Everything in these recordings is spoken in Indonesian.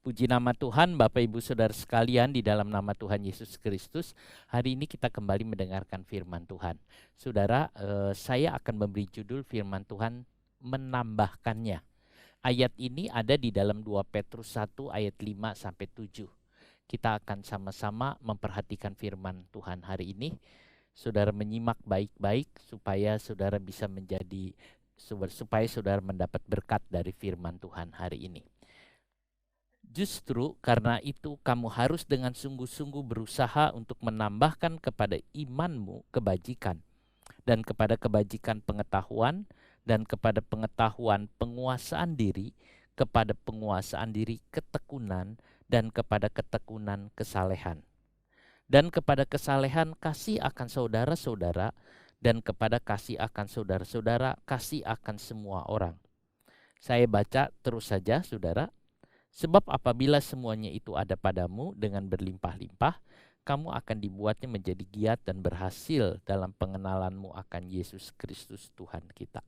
Puji nama Tuhan, Bapak Ibu Saudara sekalian, di dalam nama Tuhan Yesus Kristus. Hari ini kita kembali mendengarkan firman Tuhan. Saudara, saya akan memberi judul firman Tuhan menambahkannya. Ayat ini ada di dalam 2 Petrus 1 ayat 5 sampai 7. Kita akan sama-sama memperhatikan firman Tuhan hari ini. Saudara menyimak baik-baik supaya saudara bisa supaya saudara mendapat berkat dari firman Tuhan hari ini. Justru karena itu kamu harus dengan sungguh-sungguh berusaha untuk menambahkan kepada imanmu kebajikan, dan kepada kebajikan pengetahuan, dan kepada pengetahuan penguasaan diri, kepada penguasaan diri ketekunan, dan kepada ketekunan kesalehan. Dan kepada kesalehan kasih akan saudara-saudara, dan kepada kasih akan saudara-saudara kasih akan semua orang. Saya baca terus saja, saudara. Sebab apabila semuanya itu ada padamu dengan berlimpah-limpah, kamu akan dibuatnya menjadi giat dan berhasil dalam pengenalanmu akan Yesus Kristus Tuhan kita.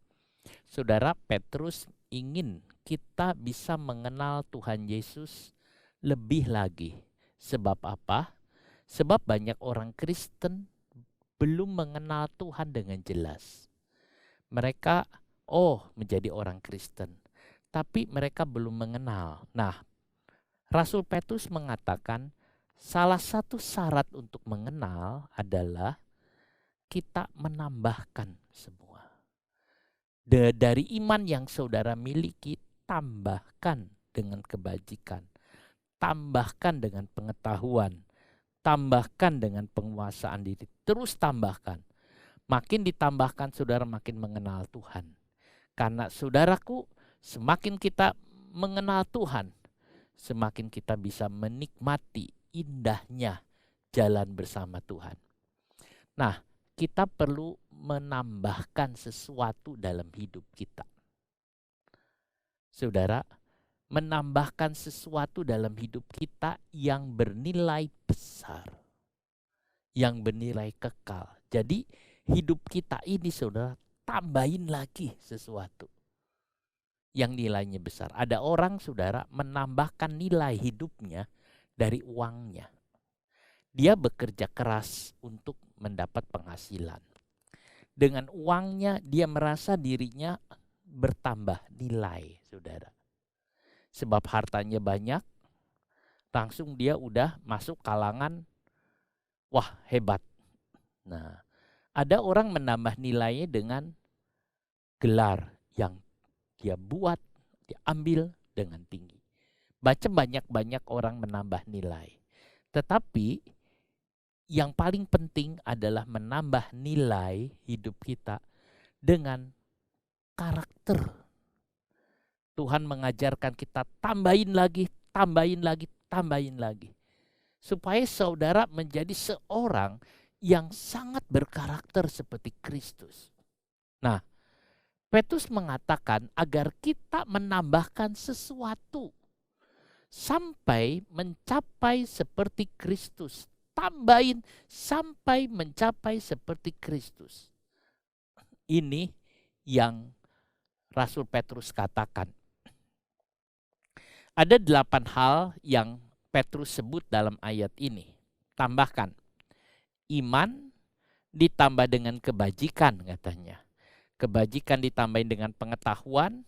Saudara, Petrus ingin kita bisa mengenal Tuhan Yesus lebih lagi. Sebab apa? Sebab banyak orang Kristen belum mengenal Tuhan dengan jelas. Mereka menjadi orang Kristen, tapi mereka belum mengenal. Nah, Rasul Petrus mengatakan salah satu syarat untuk mengenal adalah kita menambahkan semua. Dari iman yang saudara miliki, tambahkan dengan kebajikan, tambahkan dengan pengetahuan, tambahkan dengan penguasaan diri, terus tambahkan. Makin ditambahkan, saudara makin mengenal Tuhan. Karena saudaraku, semakin kita mengenal Tuhan, semakin kita bisa menikmati indahnya jalan bersama Tuhan. Nah, kita perlu menambahkan sesuatu dalam hidup kita. Saudara, menambahkan sesuatu dalam hidup kita yang bernilai besar, yang bernilai kekal. Jadi hidup kita ini, saudara, tambahin lagi sesuatu yang nilainya besar. Ada orang, saudara, menambahkan nilai hidupnya dari uangnya. Dia bekerja keras untuk mendapat penghasilan. Dengan uangnya dia merasa dirinya bertambah nilai, saudara. Sebab hartanya banyak, langsung dia udah masuk kalangan, wah hebat. Nah, ada orang menambah nilainya dengan gelar yang dia buat, dia ambil dengan tinggi. Baca banyak-banyak orang menambah nilai. Tetapi yang paling penting adalah menambah nilai hidup kita dengan karakter. Tuhan mengajarkan kita tambahin lagi, tambahin lagi, tambahin lagi. Supaya saudara menjadi seorang yang sangat berkarakter seperti Kristus. Nah, Petrus mengatakan agar kita menambahkan sesuatu sampai mencapai seperti Kristus. Tambahin sampai mencapai seperti Kristus. Ini yang Rasul Petrus katakan. Ada 8 hal yang Petrus sebut dalam ayat ini. Tambahkan, iman ditambah dengan kebajikan katanya. Kebajikan ditambahin dengan pengetahuan,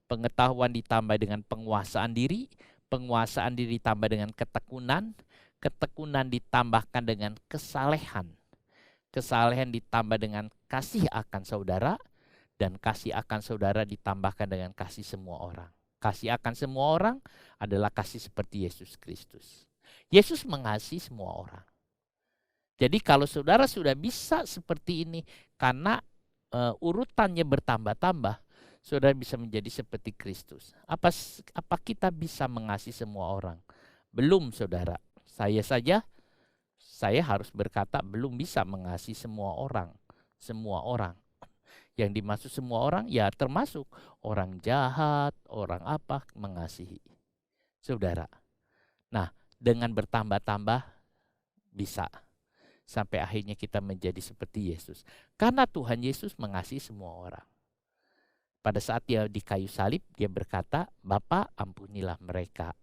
pengetahuan ditambah dengan penguasaan diri, penguasaan diri ditambah dengan ketekunan, ketekunan ditambahkan dengan kesalehan, kesalehan ditambah dengan kasih akan saudara, dan kasih akan saudara ditambahkan dengan kasih semua orang. Kasih akan semua orang adalah kasih seperti Yesus Kristus. Yesus mengasihi semua orang. Jadi kalau saudara sudah bisa seperti ini, karena urutannya bertambah-tambah, saudara bisa menjadi seperti Kristus. Apa kita bisa mengasihi semua orang? Belum, saudara. Saya harus berkata belum bisa mengasihi semua orang. Semua orang. Yang dimaksud semua orang ya termasuk orang jahat, orang apa, mengasihi. Saudara. Nah, dengan bertambah-tambah bisa. Sampai akhirnya kita menjadi seperti Yesus. Karena Tuhan Yesus mengasihi semua orang. Pada saat dia di kayu salib, dia berkata, Bapa ampunilah mereka.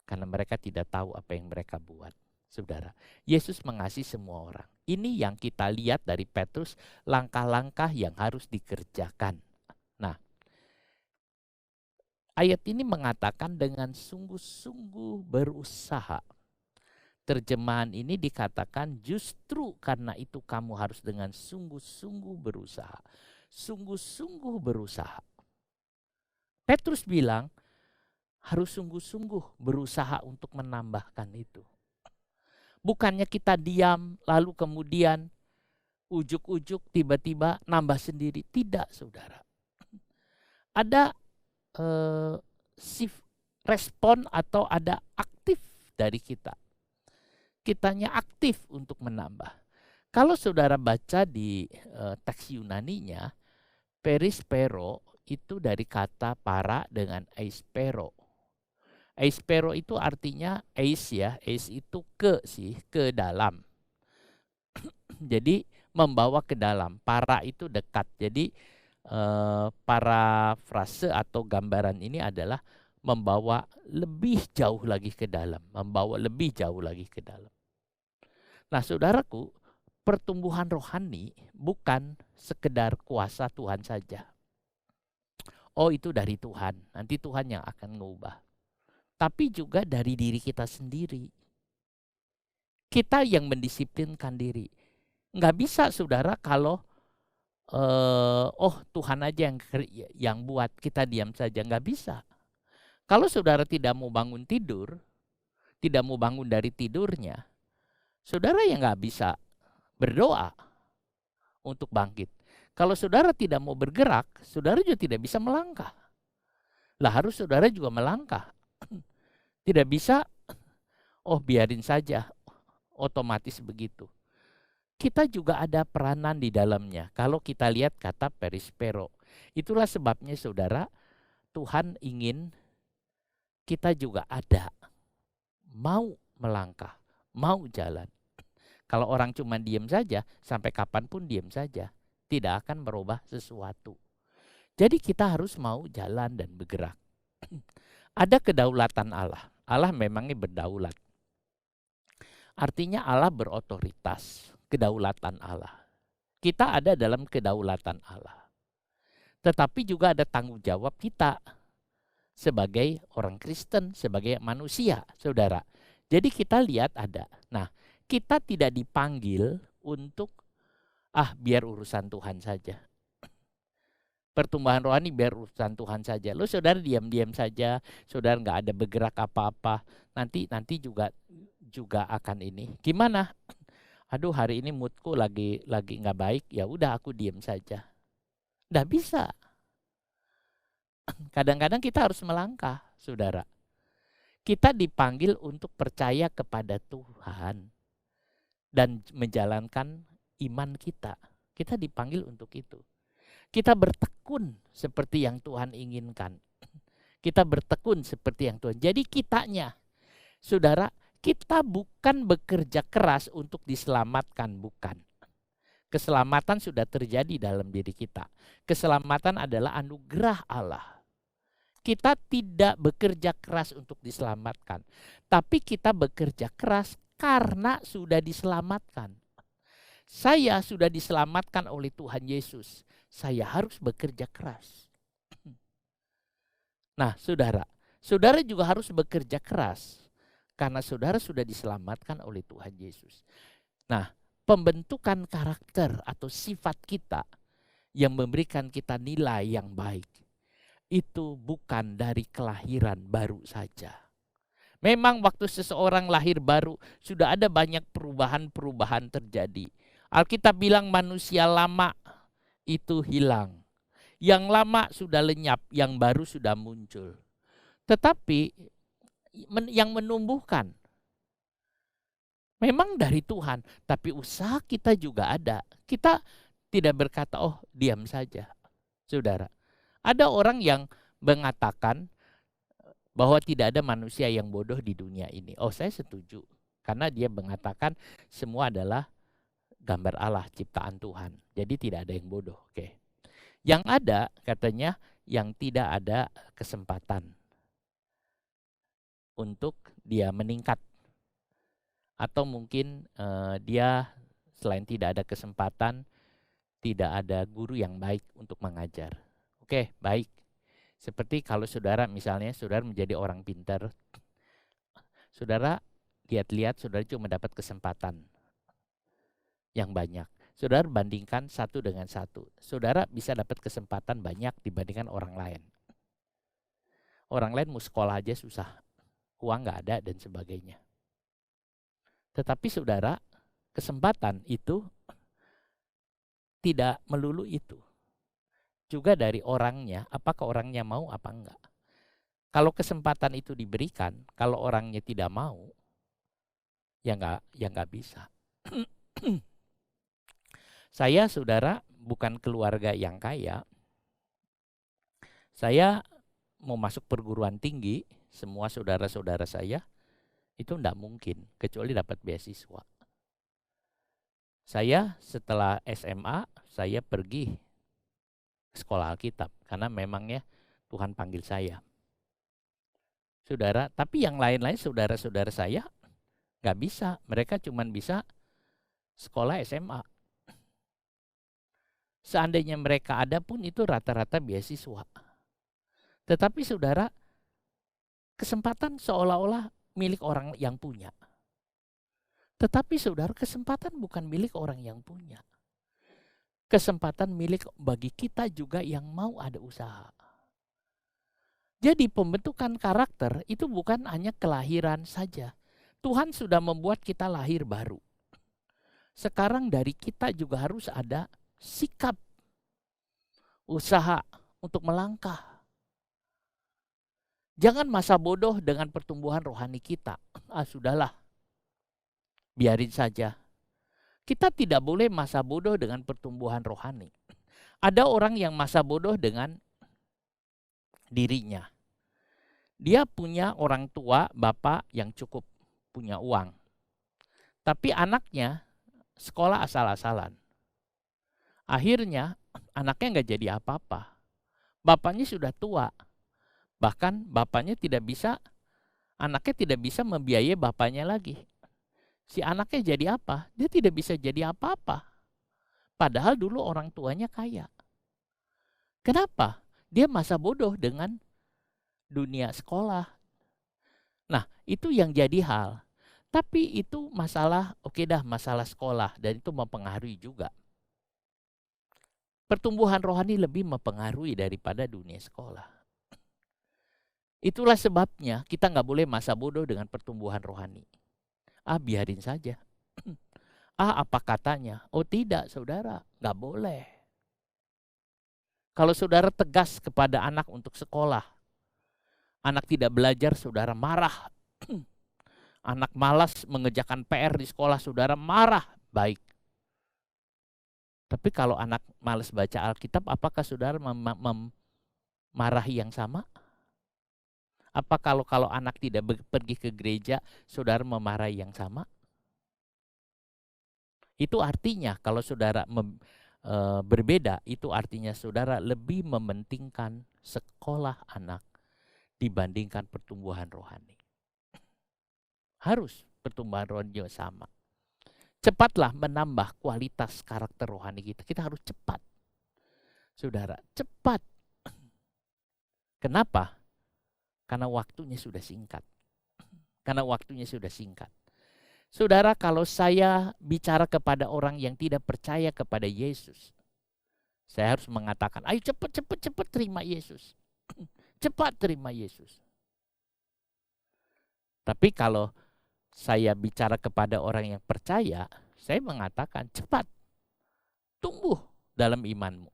karena mereka tidak tahu apa yang mereka buat. Saudara, Yesus mengasihi semua orang. Ini yang kita lihat dari Petrus, langkah-langkah yang harus dikerjakan. Nah, ayat ini mengatakan dengan sungguh-sungguh berusaha. Terjemahan ini dikatakan justru karena itu kamu harus dengan sungguh-sungguh berusaha. Sungguh-sungguh berusaha. Petrus bilang harus sungguh-sungguh berusaha untuk menambahkan itu. Bukannya kita diam lalu kemudian ujuk-ujuk tiba-tiba nambah sendiri. Tidak, saudara. Ada respon atau ada aktif dari kita. Kitanya aktif untuk menambah. Kalau saudara baca di teks Yunaninya, perispero itu dari kata para dengan eispero. Eispero itu artinya eis ya, eis itu ke dalam. Jadi membawa ke dalam, para itu dekat. Jadi parafrase atau gambaran ini adalah membawa lebih jauh lagi ke dalam, membawa lebih jauh lagi ke dalam. Nah, saudaraku, pertumbuhan rohani bukan sekedar kuasa Tuhan saja. Oh, itu dari Tuhan, nanti Tuhan yang akan mengubah. Tapi juga dari diri kita sendiri. Kita yang mendisiplinkan diri. Nggak bisa, saudara, kalau Tuhan aja yang buat, kita diam saja. Nggak bisa. Kalau saudara tidak mau bangun tidur, tidak mau bangun dari tidurnya, saudara yang nggak bisa berdoa untuk bangkit. Kalau saudara tidak mau bergerak, saudara juga tidak bisa melangkah. Lah harus saudara juga melangkah. Tidak bisa, biarin saja, otomatis begitu. Kita juga ada peranan di dalamnya. Kalau kita lihat kata perispero. Itulah sebabnya saudara, Tuhan ingin kita juga ada. Mau melangkah, mau jalan. Kalau orang cuma diam saja, sampai kapanpun diam saja. Tidak akan merubah sesuatu. Jadi kita harus mau jalan dan bergerak. Ada kedaulatan Allah. Allah memangnya berdaulat. Artinya Allah berotoritas. Kedaulatan Allah. Kita ada dalam kedaulatan Allah. Tetapi juga ada tanggung jawab kita sebagai orang Kristen, sebagai manusia, saudara. Jadi kita lihat ada. Nah, kita tidak dipanggil untuk biar urusan Tuhan saja. Pertumbuhan rohani biar urusan Tuhan saja. Lo saudara diam-diam saja, saudara nggak ada bergerak apa-apa. Nanti juga akan ini. Gimana? Aduh, hari ini moodku lagi nggak baik. Ya udah aku diam saja. Nggak bisa. Kadang-kadang kita harus melangkah, saudara. Kita dipanggil untuk percaya kepada Tuhan dan menjalankan iman kita. Kita dipanggil untuk itu. Kita bertekun seperti yang Tuhan inginkan. Kita bertekun seperti yang Tuhan. Jadi kitanya, saudara, kita bukan bekerja keras untuk diselamatkan, bukan. Keselamatan sudah terjadi dalam diri kita. Keselamatan adalah anugerah Allah. Kita tidak bekerja keras untuk diselamatkan. Tapi kita bekerja keras karena sudah diselamatkan. Saya sudah diselamatkan oleh Tuhan Yesus. Saya harus bekerja keras. Nah, saudara juga harus bekerja keras karena saudara sudah diselamatkan oleh Tuhan Yesus. Nah, pembentukan karakter atau sifat kita yang memberikan kita nilai yang baik itu bukan dari kelahiran baru saja. Memang waktu seseorang lahir baru sudah ada banyak perubahan-perubahan terjadi. Alkitab bilang manusia lama itu hilang. Yang lama sudah lenyap, yang baru sudah muncul. Tetapi yang menumbuhkan memang dari Tuhan, tapi usaha kita juga ada. Kita tidak berkata, diam saja. Saudara, ada orang yang mengatakan bahwa tidak ada manusia yang bodoh di dunia ini. Saya setuju. Karena dia mengatakan semua adalah gambar Allah, ciptaan Tuhan. Jadi tidak ada yang bodoh. Oke. Yang ada katanya yang tidak ada kesempatan untuk dia meningkat. Atau mungkin dia selain tidak ada kesempatan, tidak ada guru yang baik untuk mengajar. Oke, baik. Seperti kalau saudara misalnya saudara menjadi orang pintar, saudara lihat-lihat saudara cuma dapat kesempatan yang banyak. Saudara bandingkan satu dengan satu. Saudara bisa dapat kesempatan banyak dibandingkan orang lain. Orang lain mau sekolah aja susah, uang nggak ada dan sebagainya. Tetapi saudara, kesempatan itu tidak melulu itu. Juga dari orangnya, apakah orangnya mau apa enggak. Kalau kesempatan itu diberikan, kalau orangnya tidak mau, ya enggak bisa. Saya, saudara, bukan keluarga yang kaya. Saya mau masuk perguruan tinggi, semua saudara-saudara saya, itu enggak mungkin, kecuali dapat beasiswa. Saya setelah SMA, saya pergi sekolah Alkitab, karena memangnya Tuhan panggil saya. Saudara, tapi yang lain-lain saudara-saudara saya nggak bisa. Mereka cuma bisa sekolah SMA. Seandainya mereka ada pun itu rata-rata beasiswa. Tetapi saudara, kesempatan seolah-olah milik orang yang punya. Tetapi saudara, kesempatan bukan milik orang yang punya. Kesempatan milik bagi kita juga yang mau ada usaha. Jadi pembentukan karakter itu bukan hanya kelahiran saja. Tuhan sudah membuat kita lahir baru. Sekarang dari kita juga harus ada sikap, usaha untuk melangkah. Jangan masa bodoh dengan pertumbuhan rohani kita. Sudahlah, biarin saja. Kita tidak boleh masa bodoh dengan pertumbuhan rohani. Ada orang yang masa bodoh dengan dirinya. Dia punya orang tua, bapak yang cukup punya uang. Tapi anaknya sekolah asal-asalan. Akhirnya anaknya nggak jadi apa-apa. Bapaknya sudah tua. Bahkan bapaknya anaknya tidak bisa membiayai bapaknya lagi. Si anaknya jadi apa? Dia tidak bisa jadi apa-apa. Padahal dulu orang tuanya kaya. Kenapa? Dia masa bodoh dengan dunia sekolah. Nah, itu yang jadi hal. Tapi itu masalah, masalah sekolah. Dan itu mempengaruhi juga. Pertumbuhan rohani lebih mempengaruhi daripada dunia sekolah. Itulah sebabnya kita nggak boleh masa bodoh dengan pertumbuhan rohani. Biarin saja. Apa katanya? Oh tidak, saudara, nggak boleh. Kalau saudara tegas kepada anak untuk sekolah, anak tidak belajar, saudara marah. Anak malas mengerjakan PR di sekolah, saudara marah. Baik. Tapi kalau anak malas baca Alkitab, apakah saudara marahi yang sama? Apa kalau anak tidak pergi ke gereja, saudara memarahi yang sama? Itu artinya kalau saudara berbeda, itu artinya saudara lebih mementingkan sekolah anak dibandingkan pertumbuhan rohani. Harus pertumbuhan rohani juga sama. Cepatlah menambah kualitas karakter rohani kita. Kita harus cepat. Saudara, cepat. Kenapa? Karena waktunya sudah singkat. Saudara, kalau saya bicara kepada orang yang tidak percaya kepada Yesus, saya harus mengatakan, ayo cepat terima Yesus. Cepat terima Yesus. Tapi kalau saya bicara kepada orang yang percaya, saya mengatakan cepat tumbuh dalam imanmu.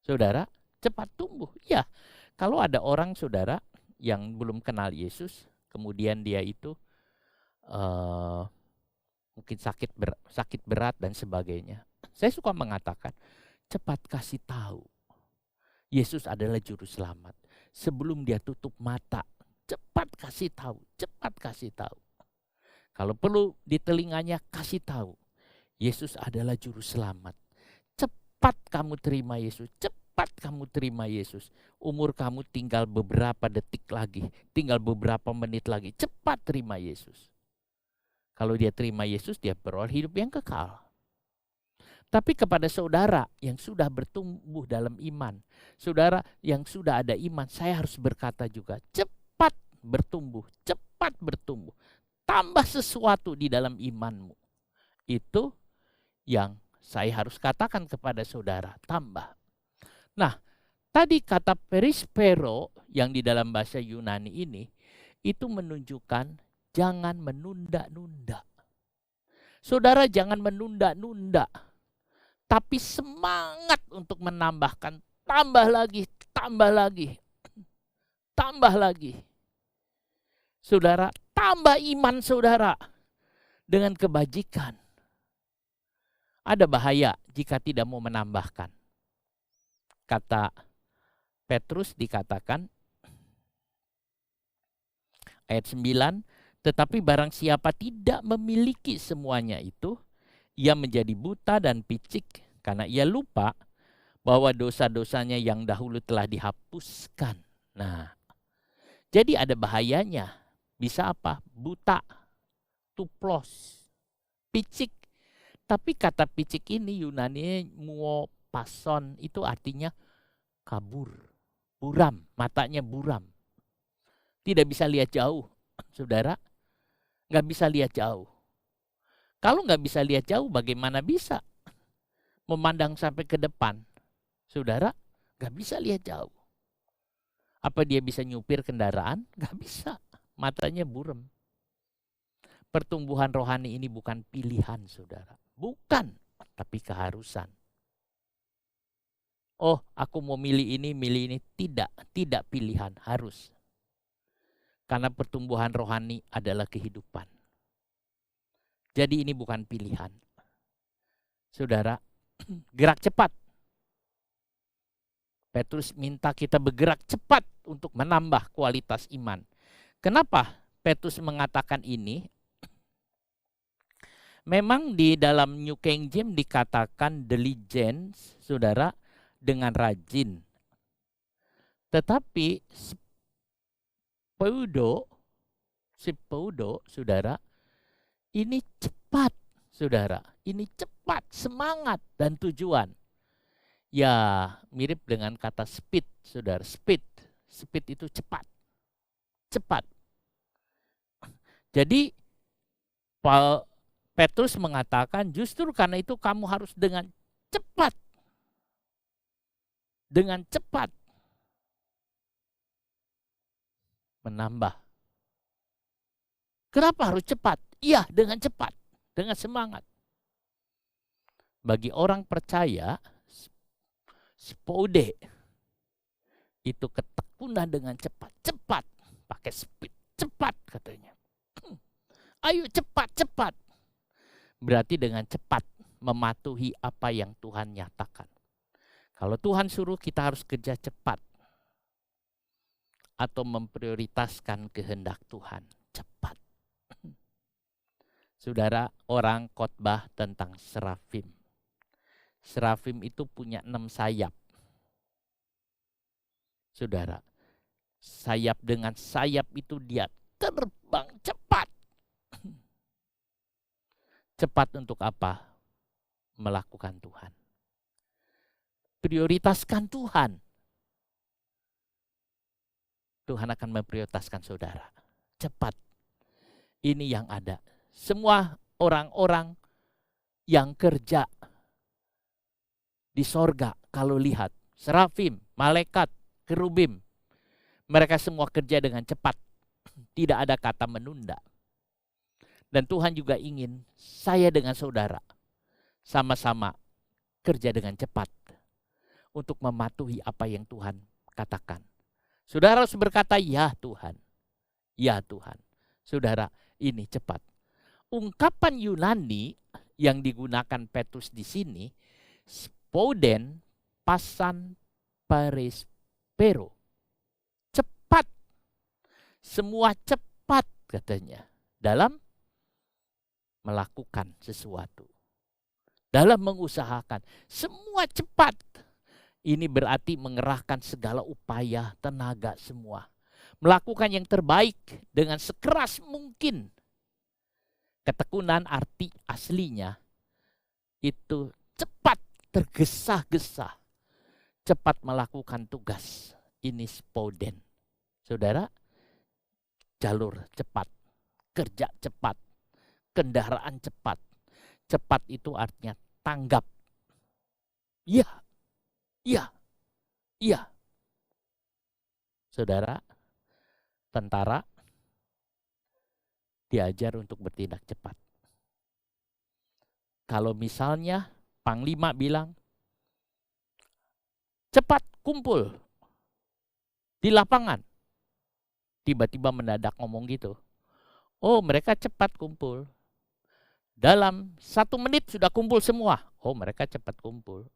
Saudara, cepat tumbuh. Ya, kalau ada orang saudara yang belum kenal Yesus, kemudian dia itu mungkin sakit berat dan sebagainya. Saya suka mengatakan, cepat kasih tahu. Yesus adalah juru selamat. Sebelum dia tutup mata, cepat kasih tahu. Kalau perlu di telinganya kasih tahu. Yesus adalah juru selamat. Cepat kamu terima Yesus. cepat kamu terima Yesus. Umur kamu tinggal beberapa detik lagi, tinggal beberapa menit lagi. Cepat terima Yesus. Kalau dia terima Yesus, dia beroleh hidup yang kekal. Tapi kepada saudara yang sudah bertumbuh dalam iman, saudara yang sudah ada iman, saya harus berkata juga, cepat bertumbuh, cepat bertumbuh. Tambah sesuatu di dalam imanmu. Itu yang saya harus katakan kepada saudara, tambah. Nah, tadi kata perispero yang di dalam bahasa Yunani ini, itu menunjukkan jangan menunda-nunda. Saudara jangan menunda-nunda, tapi semangat untuk menambahkan, tambah lagi, tambah lagi, tambah lagi. Saudara, tambah iman saudara dengan kebajikan. Ada bahaya jika tidak mau menambahkan. Kata Petrus dikatakan, ayat 9, tetapi barang siapa tidak memiliki semuanya itu, ia menjadi buta dan picik karena ia lupa bahwa dosa-dosanya yang dahulu telah dihapuskan. Nah, jadi ada bahayanya. Bisa apa? Buta, tuplos, picik. Tapi kata picik ini Yunani muopason, itu artinya kabur, buram, matanya buram. Tidak bisa lihat jauh, saudara. Nggak bisa lihat jauh. Kalau nggak bisa lihat jauh, bagaimana bisa memandang sampai ke depan? Saudara, nggak bisa lihat jauh. Apa dia bisa nyupir kendaraan? Nggak bisa. Matanya buram. Pertumbuhan rohani ini bukan pilihan, saudara. Bukan, tapi keharusan. Oh, aku mau milih ini. Tidak pilihan, harus. Karena pertumbuhan rohani adalah kehidupan. Jadi ini bukan pilihan. Saudara, gerak cepat. Petrus minta kita bergerak cepat untuk menambah kualitas iman. Kenapa Petrus mengatakan ini? Memang di dalam New King James dikatakan diligence, saudara, dengan rajin. Tetapi pseudo, saudara, ini cepat, saudara. Ini cepat, semangat dan tujuan. Ya, mirip dengan kata speed, saudara. Speed itu cepat. Cepat. Jadi Petrus mengatakan justru karena itu kamu harus dengan cepat. Dengan cepat menambah. Kenapa harus cepat? Iya, dengan cepat, dengan semangat. Bagi orang percaya, spode itu ketekunan dengan cepat. Cepat, pakai speed, cepat katanya. Ayo cepat. Berarti dengan cepat mematuhi apa yang Tuhan nyatakan. Kalau Tuhan suruh kita harus kerja cepat. Atau memprioritaskan kehendak Tuhan. Cepat. Saudara, orang khotbah tentang serafim. Serafim itu punya 6 sayap. Saudara, sayap dengan sayap itu dia terbang cepat. Cepat untuk apa? Melakukan Tuhan. Prioritaskan Tuhan. Tuhan akan memprioritaskan saudara. Cepat. Ini yang ada. Semua orang-orang yang kerja di sorga, kalau lihat, serafim, malaikat, kerubim, mereka semua kerja dengan cepat. Tidak ada kata menunda. Dan Tuhan juga ingin saya dengan saudara sama-sama kerja dengan cepat untuk mematuhi apa yang Tuhan katakan. Saudara harus berkata, ya Tuhan. Ya Tuhan. Saudara, ini cepat. Ungkapan Yunani yang digunakan Petrus di sini, spoden pasan perispero. Cepat. Semua cepat katanya. Dalam melakukan sesuatu. Dalam mengusahakan. Semua cepat. Ini berarti mengerahkan segala upaya, tenaga semua. Melakukan yang terbaik dengan sekeras mungkin. Ketekunan arti aslinya itu cepat, tergesa-gesa. Cepat melakukan tugas. Ini spoden. Saudara, jalur cepat, kerja cepat, kendaraan cepat. Cepat itu artinya tanggap. Iya, iya, iya. Saudara, tentara diajar untuk bertindak cepat. Kalau misalnya Panglima bilang, cepat kumpul di lapangan. Tiba-tiba mendadak ngomong gitu. Oh, mereka cepat kumpul. Dalam 1 menit sudah kumpul semua. Oh, mereka cepat kumpul.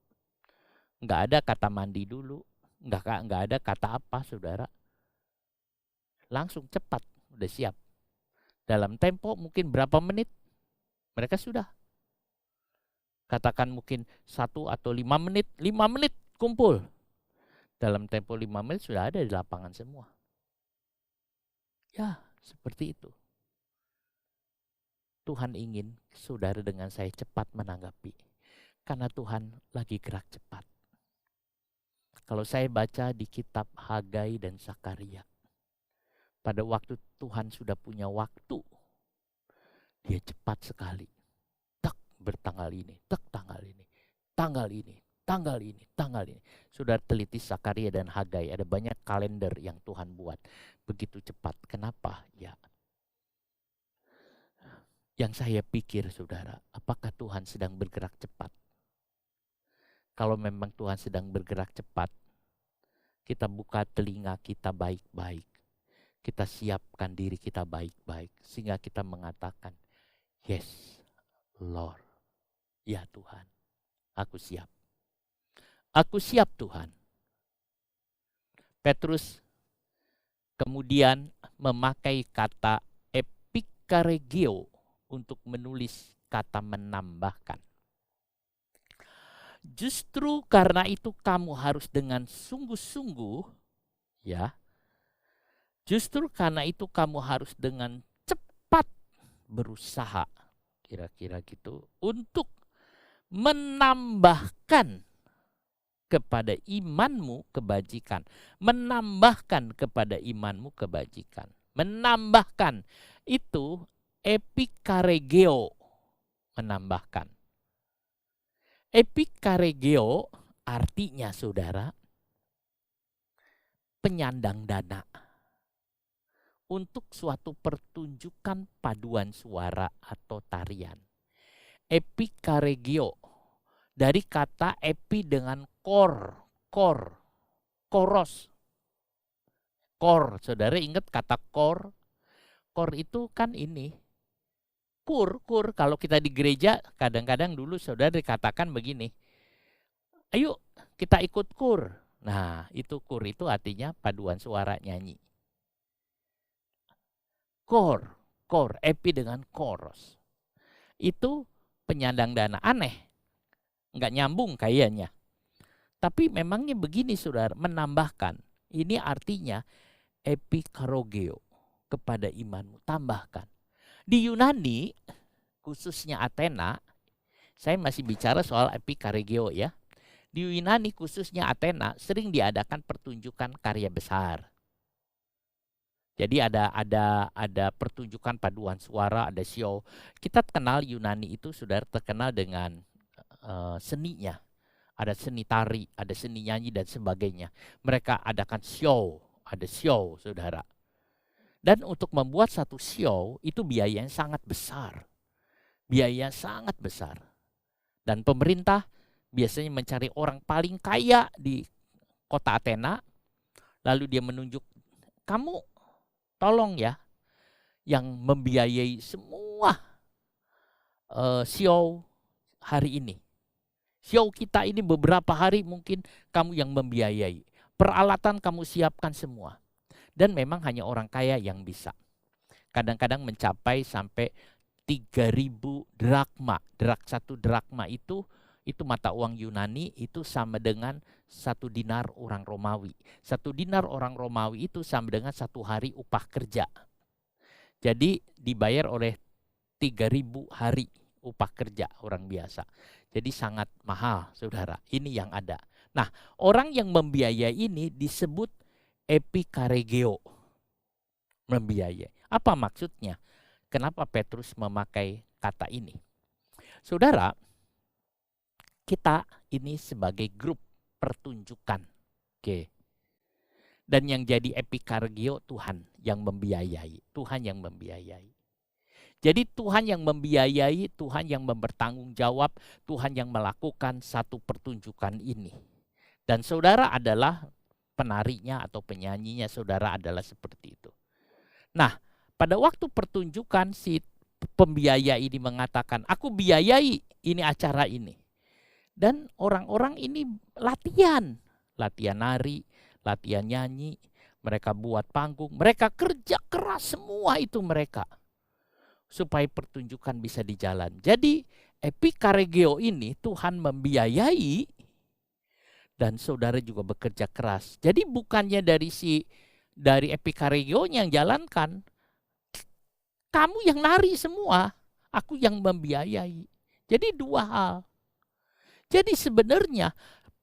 Nggak ada kata mandi dulu. Nggak ada kata apa, saudara. Langsung cepat, udah siap. Dalam tempo mungkin berapa menit, mereka sudah. Katakan mungkin 1 atau 5 menit. 5 menit kumpul. Dalam tempo 5 menit sudah ada di lapangan semua. Ya, seperti itu. Tuhan ingin saudara dengan saya cepat menanggapi. Karena Tuhan lagi gerak cepat. Kalau saya baca di kitab Hagai dan Zakaria, pada waktu Tuhan sudah punya waktu, dia cepat sekali. Tak bertanggal ini, tak tanggal ini, tanggal ini, tanggal ini, tanggal ini. Sudah teliti Zakaria dan Hagai, ada banyak kalender yang Tuhan buat. Begitu cepat. Kenapa? Ya. Yang saya pikir, saudara, apakah Tuhan sedang bergerak cepat? Kalau memang Tuhan sedang bergerak cepat, kita buka telinga kita baik-baik. Kita siapkan diri kita baik-baik. Sehingga kita mengatakan, yes, Lord. Ya Tuhan, aku siap. Aku siap Tuhan. Petrus kemudian memakai kata epikaregio untuk menulis kata menambahkan. Justru karena itu kamu harus dengan sungguh-sungguh, ya. Justru karena itu kamu harus dengan cepat berusaha, kira-kira gitu, untuk menambahkan kepada imanmu kebajikan. Menambahkan kepada imanmu kebajikan. Menambahkan itu epikaregeo, menambahkan. Epikaregeo artinya, saudara, penyandang dana untuk suatu pertunjukan paduan suara atau tarian. Epikaregio dari kata epi dengan koros. Kor, saudara ingat kata kor? Kor itu kan ini. Kur, kalau kita di gereja kadang-kadang dulu saudara dikatakan begini, ayo kita ikut kur. Nah itu kur itu artinya paduan suara nyanyi. Kor, epi dengan koros. Itu penyandang dana, aneh. Nggak nyambung kayaknya. Tapi memangnya begini saudara, menambahkan. Ini artinya epikarogeo, kepada imanmu, tambahkan. Di Yunani, khususnya Athena, saya masih bicara soal epikaregeo ya. Di Yunani khususnya Athena sering diadakan pertunjukan karya besar. Jadi ada pertunjukan paduan suara, ada show. Kita kenal Yunani itu sudah terkenal dengan seninya. Ada seni tari, ada seni nyanyi dan sebagainya. Mereka adakan show, ada show, saudara. Dan untuk membuat satu show itu biaya yang sangat besar. Biaya sangat besar. Dan pemerintah biasanya mencari orang paling kaya di kota Athena. Lalu dia menunjuk, kamu tolong ya yang membiayai semua show hari ini. Show kita ini beberapa hari mungkin kamu yang membiayai. Peralatan kamu siapkan semua. Dan memang hanya orang kaya yang bisa. Kadang-kadang mencapai sampai 3.000 drakma. 1 drakma itu Itu mata uang Yunani itu sama dengan 1 dinar orang Romawi. 1 dinar orang Romawi itu sama dengan 1 hari upah kerja. Jadi dibayar oleh 3.000 hari upah kerja orang biasa. Jadi sangat mahal, saudara. Ini yang ada. Nah, orang yang membiayai ini disebut epikaregeo. Membiayai. Apa maksudnya? Kenapa Petrus memakai kata ini? Saudara, kita ini sebagai grup pertunjukan. Oke. Dan yang jadi epikaregeo Tuhan yang membiayai. Tuhan yang membiayai. Jadi Tuhan yang membiayai, Tuhan yang bertanggung jawab, Tuhan yang melakukan satu pertunjukan ini. Dan saudara adalah penarinya atau penyanyinya, saudara adalah seperti itu. Nah, pada waktu pertunjukan si pembiaya ini mengatakan, aku biayai ini acara ini. Dan orang-orang ini latihan nari, latihan nyanyi, mereka buat panggung, mereka kerja keras semua itu mereka. Supaya pertunjukan bisa dijalan. Jadi epikaregeo ini Tuhan membiayai dan saudara juga bekerja keras. Jadi bukannya dari epikaregionya yang jalankan, kamu yang nari semua, aku yang membiayai. Jadi 2 hal. Jadi sebenarnya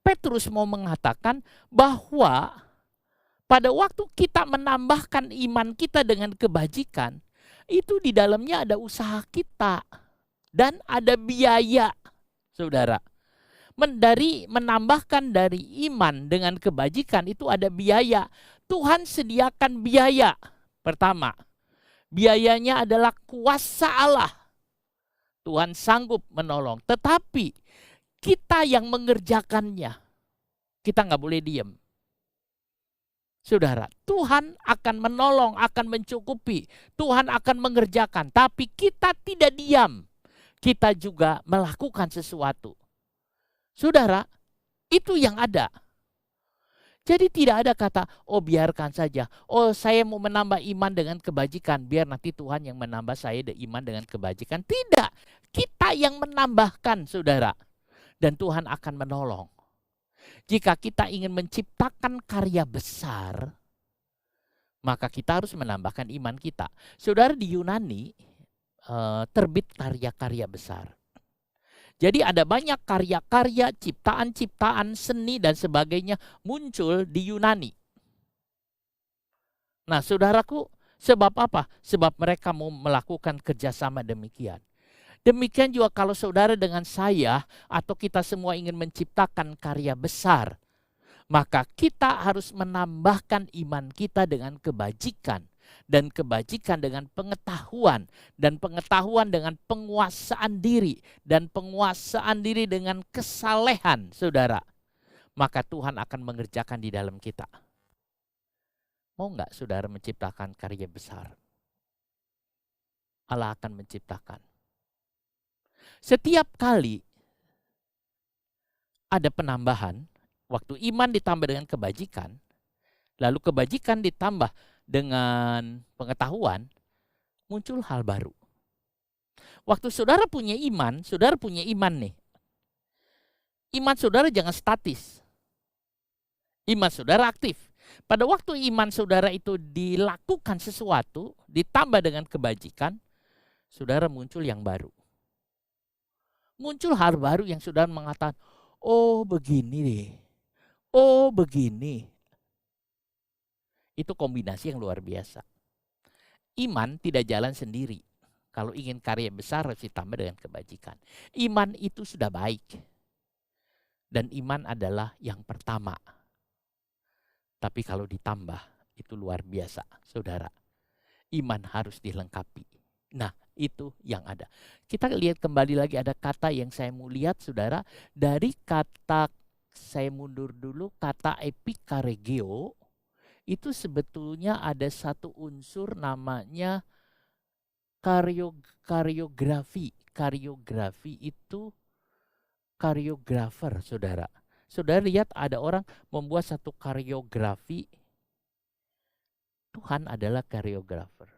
Petrus mau mengatakan bahwa pada waktu kita menambahkan iman kita dengan kebajikan, itu di dalamnya ada usaha kita dan ada biaya, saudara. Menambahkan dari iman dengan kebajikan itu ada biaya. Tuhan sediakan biaya. Pertama, biayanya adalah kuasa Allah. Tuhan sanggup menolong. Tetapi kita yang mengerjakannya. Kita nggak boleh diam. Saudara, Tuhan akan menolong, akan mencukupi. Tuhan akan mengerjakan. Tapi kita tidak diam. Kita juga melakukan sesuatu. Saudara, itu yang ada. Jadi tidak ada kata, oh biarkan saja. Oh saya mau menambah iman dengan kebajikan. Biar nanti Tuhan yang menambah saya iman dengan kebajikan. Tidak. Kita yang menambahkan, saudara. Dan Tuhan akan menolong. Jika kita ingin menciptakan karya besar, maka kita harus menambahkan iman kita. Saudara, di Yunani terbit karya-karya besar. Jadi ada banyak karya-karya, ciptaan-ciptaan seni dan sebagainya muncul di Yunani. Nah, saudaraku, sebab apa? Sebab mereka mau melakukan kerjasama demikian. Demikian juga kalau saudara dengan saya atau kita semua ingin menciptakan karya besar, maka kita harus menambahkan iman kita dengan kebajikan. Dan kebajikan dengan pengetahuan. Dan pengetahuan dengan penguasaan diri. Dan penguasaan diri dengan kesalehan, saudara. Maka Tuhan akan mengerjakan di dalam kita. Mau nggak saudara menciptakan karya besar? Allah akan menciptakan. Setiap kali ada penambahan, waktu iman ditambah dengan kebajikan, lalu kebajikan ditambah dengan pengetahuan, muncul hal baru. Waktu saudara punya iman nih. Iman saudara jangan statis. Iman saudara aktif. Pada waktu iman saudara itu dilakukan sesuatu, ditambah dengan kebajikan, saudara muncul yang baru. Muncul hal baru yang saudara mengatakan, oh begini deh, oh begini. Itu kombinasi yang luar biasa. Iman tidak jalan sendiri. Kalau ingin karya besar harus ditambah dengan kebajikan. Iman itu sudah baik. Dan iman adalah yang pertama. Tapi kalau ditambah itu luar biasa, saudara. Iman harus dilengkapi. Nah, itu yang ada. Kita lihat kembali lagi ada kata yang saya mau lihat, saudara. Dari kata, saya mundur dulu, kata epikaregeo. Itu sebetulnya ada satu unsur namanya kariografi. Kariografi itu kariografer, saudara. Saudara lihat ada orang membuat satu kariografi. Tuhan adalah kariografer.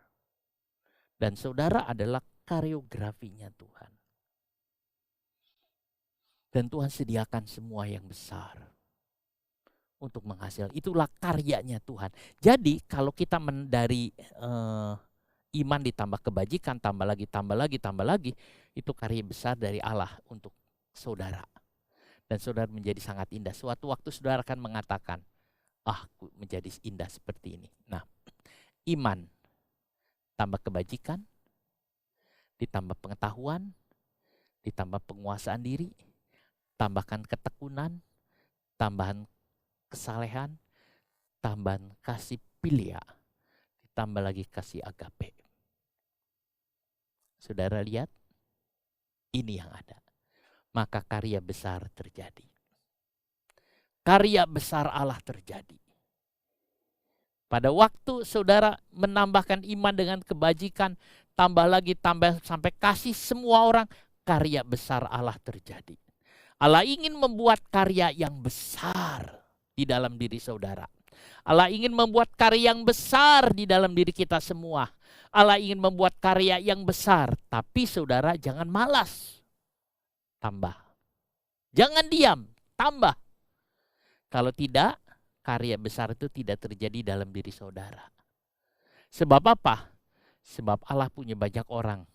Dan saudara adalah kariografinya Tuhan. Dan Tuhan sediakan semua yang besar untuk menghasilkan. Itulah karyanya Tuhan. Jadi kalau kita dari iman ditambah kebajikan, tambah lagi, itu karya besar dari Allah untuk saudara. Dan saudara menjadi sangat indah. Suatu waktu saudara akan mengatakan, aku menjadi indah seperti ini. Nah, iman tambah kebajikan, ditambah pengetahuan, ditambah penguasaan diri, tambahkan ketekunan, tambahan kesalehan, tambahan kasih pilia, ditambah lagi kasih agape. Saudara lihat, ini yang ada. Maka karya besar terjadi. Karya besar Allah terjadi. Pada waktu saudara menambahkan iman dengan kebajikan, tambah sampai kasih semua orang, karya besar Allah terjadi. Allah ingin membuat karya yang besar di dalam diri saudara. Allah ingin membuat karya yang besar di dalam diri kita semua. Allah ingin membuat karya yang besar, tapi saudara jangan malas. Tambah. Jangan diam, tambah. Kalau tidak, karya besar itu tidak terjadi dalam diri saudara. Sebab apa? Sebab Allah punya banyak orang.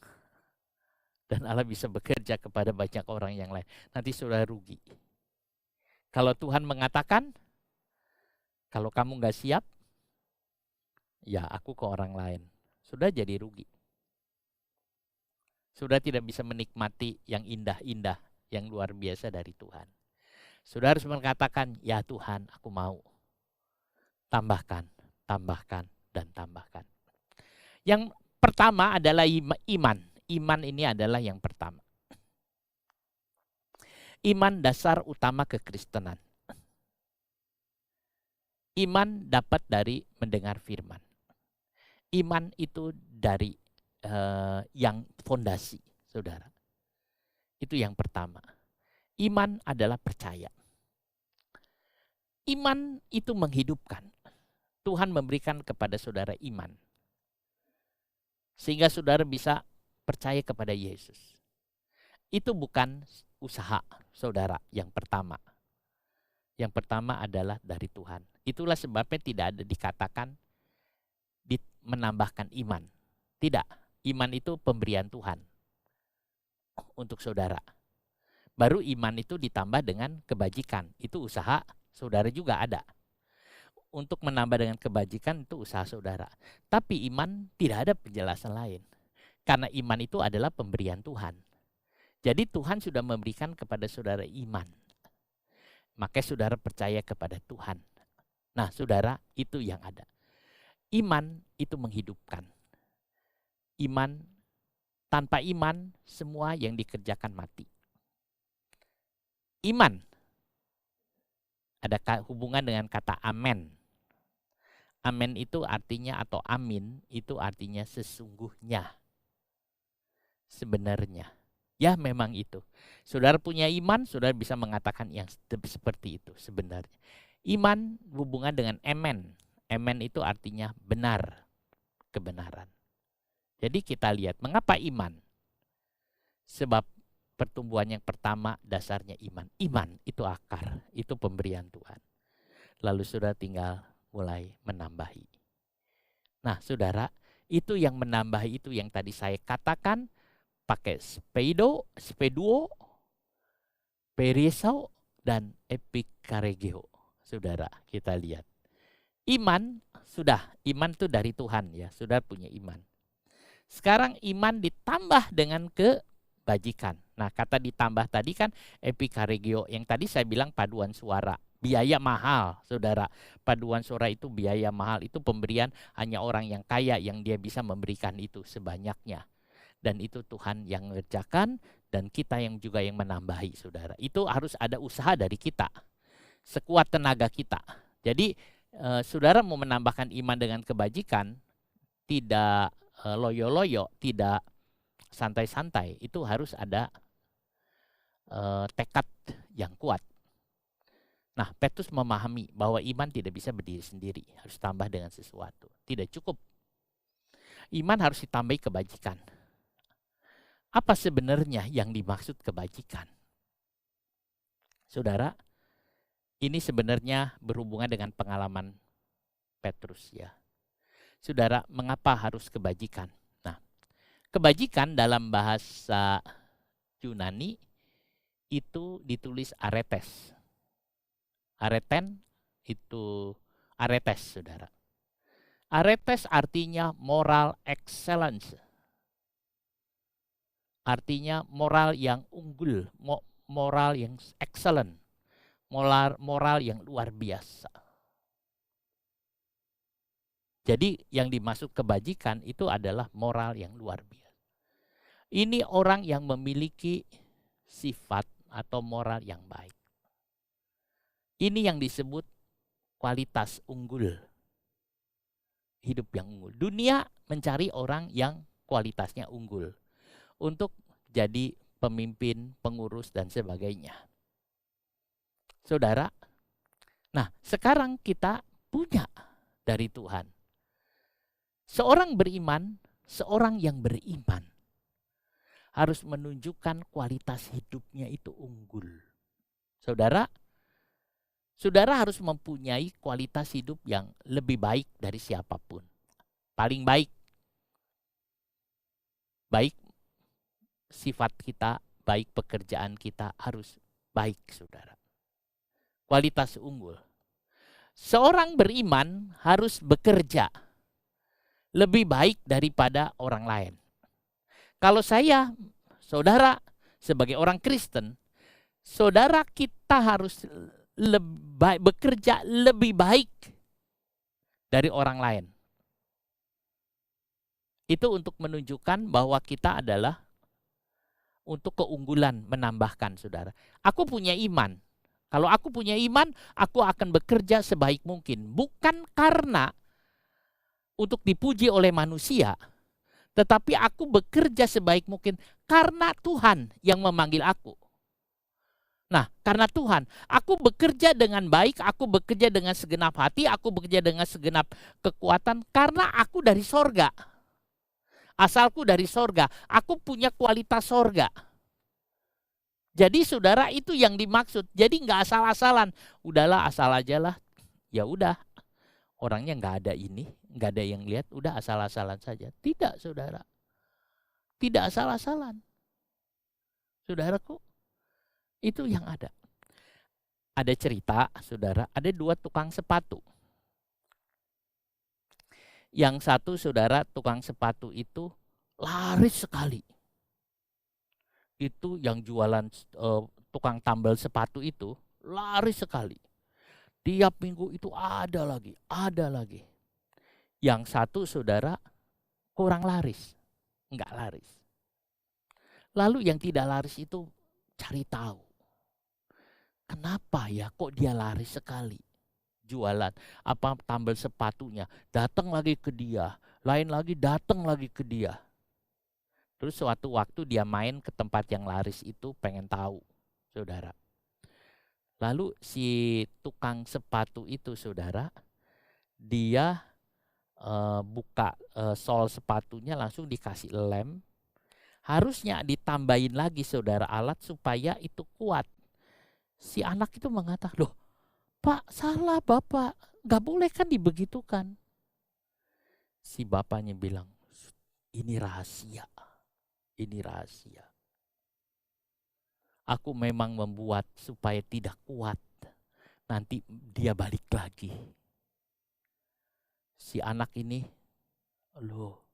Dan Allah bisa bekerja kepada banyak orang yang lain. Nanti saudara rugi. Kalau Tuhan mengatakan, kalau kamu gak siap, ya aku ke orang lain. Sudah jadi rugi. Sudah tidak bisa menikmati yang indah-indah, yang luar biasa dari Tuhan. Sudah harus mengatakan, ya Tuhan aku mau. Tambahkan, tambahkan, dan tambahkan. Yang pertama adalah iman. Iman ini adalah yang pertama. Iman dasar utama kekristenan. Iman dapat dari mendengar firman. Iman itu dari yang fondasi, saudara. Itu yang pertama. Iman adalah percaya. Iman itu menghidupkan. Tuhan memberikan kepada saudara iman. Sehingga saudara bisa percaya kepada Yesus. Itu bukan usaha saudara yang pertama. Yang pertama adalah dari Tuhan. Itulah sebabnya tidak ada dikatakan menambahkan iman. Tidak. Iman itu pemberian Tuhan untuk saudara. Baru iman itu ditambah dengan kebajikan. Itu usaha saudara juga ada. Untuk menambah dengan kebajikan itu usaha saudara. Tapi iman tidak ada penjelasan lain. Karena iman itu adalah pemberian Tuhan. Jadi Tuhan sudah memberikan kepada saudara iman. Makanya saudara percaya kepada Tuhan. Nah saudara, itu yang ada. Iman itu menghidupkan. Iman, tanpa iman semua yang dikerjakan mati. Iman ada hubungan dengan kata amen. Amen itu artinya, atau amin itu artinya sesungguhnya. Sebenarnya. Ya memang itu. Saudara punya iman, saudara bisa mengatakan yang seperti itu sebenarnya. Iman hubungan dengan amen. Amen itu artinya benar, kebenaran. Jadi kita lihat mengapa iman. Sebab pertumbuhan yang pertama dasarnya iman. Iman itu akar, itu pemberian Tuhan. Lalu saudara tinggal mulai menambahi. Nah saudara, itu yang menambahi itu yang tadi saya katakan, pakai speduo, perisau, dan epikaregeo. Saudara, kita lihat. Iman, iman itu dari Tuhan ya, saudara punya iman. Sekarang iman ditambah dengan kebajikan. Nah kata ditambah tadi kan epikaregeo, yang tadi saya bilang paduan suara. Biaya mahal, saudara. Paduan suara itu biaya mahal, itu pemberian hanya orang yang kaya yang dia bisa memberikan itu sebanyaknya. Dan itu Tuhan yang mengerjakan dan kita yang juga yang menambahi, saudara. Itu harus ada usaha dari kita, sekuat tenaga kita. Jadi saudara mau menambahkan iman dengan kebajikan, tidak loyo-loyo, tidak santai-santai. Itu harus ada tekad yang kuat. Nah, Petrus memahami bahwa iman tidak bisa berdiri sendiri, harus tambah dengan sesuatu. Tidak cukup. Iman harus ditambahi kebajikan. Apa sebenarnya yang dimaksud kebajikan? Saudara, ini sebenarnya berhubungan dengan pengalaman Petrus ya. Saudara, mengapa harus kebajikan? Nah, kebajikan dalam bahasa Yunani itu ditulis aretes. Areten itu aretes, saudara. Aretes artinya moral excellence. Artinya moral yang unggul, moral yang excellent, moral yang luar biasa. Jadi yang dimaksud kebajikan itu adalah moral yang luar biasa. Ini orang yang memiliki sifat atau moral yang baik. Ini yang disebut kualitas unggul. Hidup yang unggul. Dunia mencari orang yang kualitasnya unggul untuk jadi pemimpin, pengurus, dan sebagainya. Saudara, nah sekarang kita punya dari Tuhan. Seorang yang beriman harus menunjukkan kualitas hidupnya itu unggul. Saudara harus mempunyai kualitas hidup yang lebih baik dari siapapun. Paling baik. Baik sifat kita, baik pekerjaan kita harus baik, saudara. Kualitas unggul. Seorang beriman harus bekerja lebih baik daripada orang lain. Kalau saudara sebagai orang Kristen, saudara kita harus bekerja lebih baik dari orang lain. Itu untuk menunjukkan bahwa kita adalah untuk keunggulan menambahkan, saudara. Aku punya iman. Kalau aku punya iman, aku akan bekerja sebaik mungkin. Bukan karena untuk dipuji oleh manusia, tetapi aku bekerja sebaik mungkin karena Tuhan yang memanggil aku. Nah, karena Tuhan, aku bekerja dengan baik, aku bekerja dengan segenap hati, aku bekerja dengan segenap kekuatan karena aku dari sorga. Asalku dari sorga, aku punya kualitas sorga. Jadi saudara, itu yang dimaksud. Jadi nggak asal-asalan. Udahlah, asal aja lah. Ya udah, orangnya nggak ada ini, nggak ada yang lihat, udah asal-asalan saja. Tidak, saudara. Tidak asal-asalan. Saudaraku, itu yang ada. Ada cerita, saudara, ada 2 tukang sepatu. Yang satu, saudara, tukang sepatu itu laris sekali. Itu yang jualan tukang tambal sepatu itu laris sekali. Tiap minggu itu ada lagi. Yang satu, saudara, kurang laris, enggak laris. Lalu yang tidak laris itu cari tahu. Kenapa ya kok dia laris sekali? Jualan apa tambal sepatunya, datang lagi ke dia, lain lagi datang lagi ke dia. Terus suatu waktu dia main ke tempat yang laris itu, pengen tahu, saudara. Lalu si tukang sepatu itu, saudara, dia buka sol sepatunya, langsung dikasih lem. Harusnya ditambahin lagi, saudara, alat supaya itu kuat. Si anak itu mengatakan, loh Pak, salah Bapak, gak boleh kan dibegitukan. Si bapaknya bilang, ini rahasia. Aku memang membuat supaya tidak kuat. Nanti dia balik lagi. Si anak ini, loh.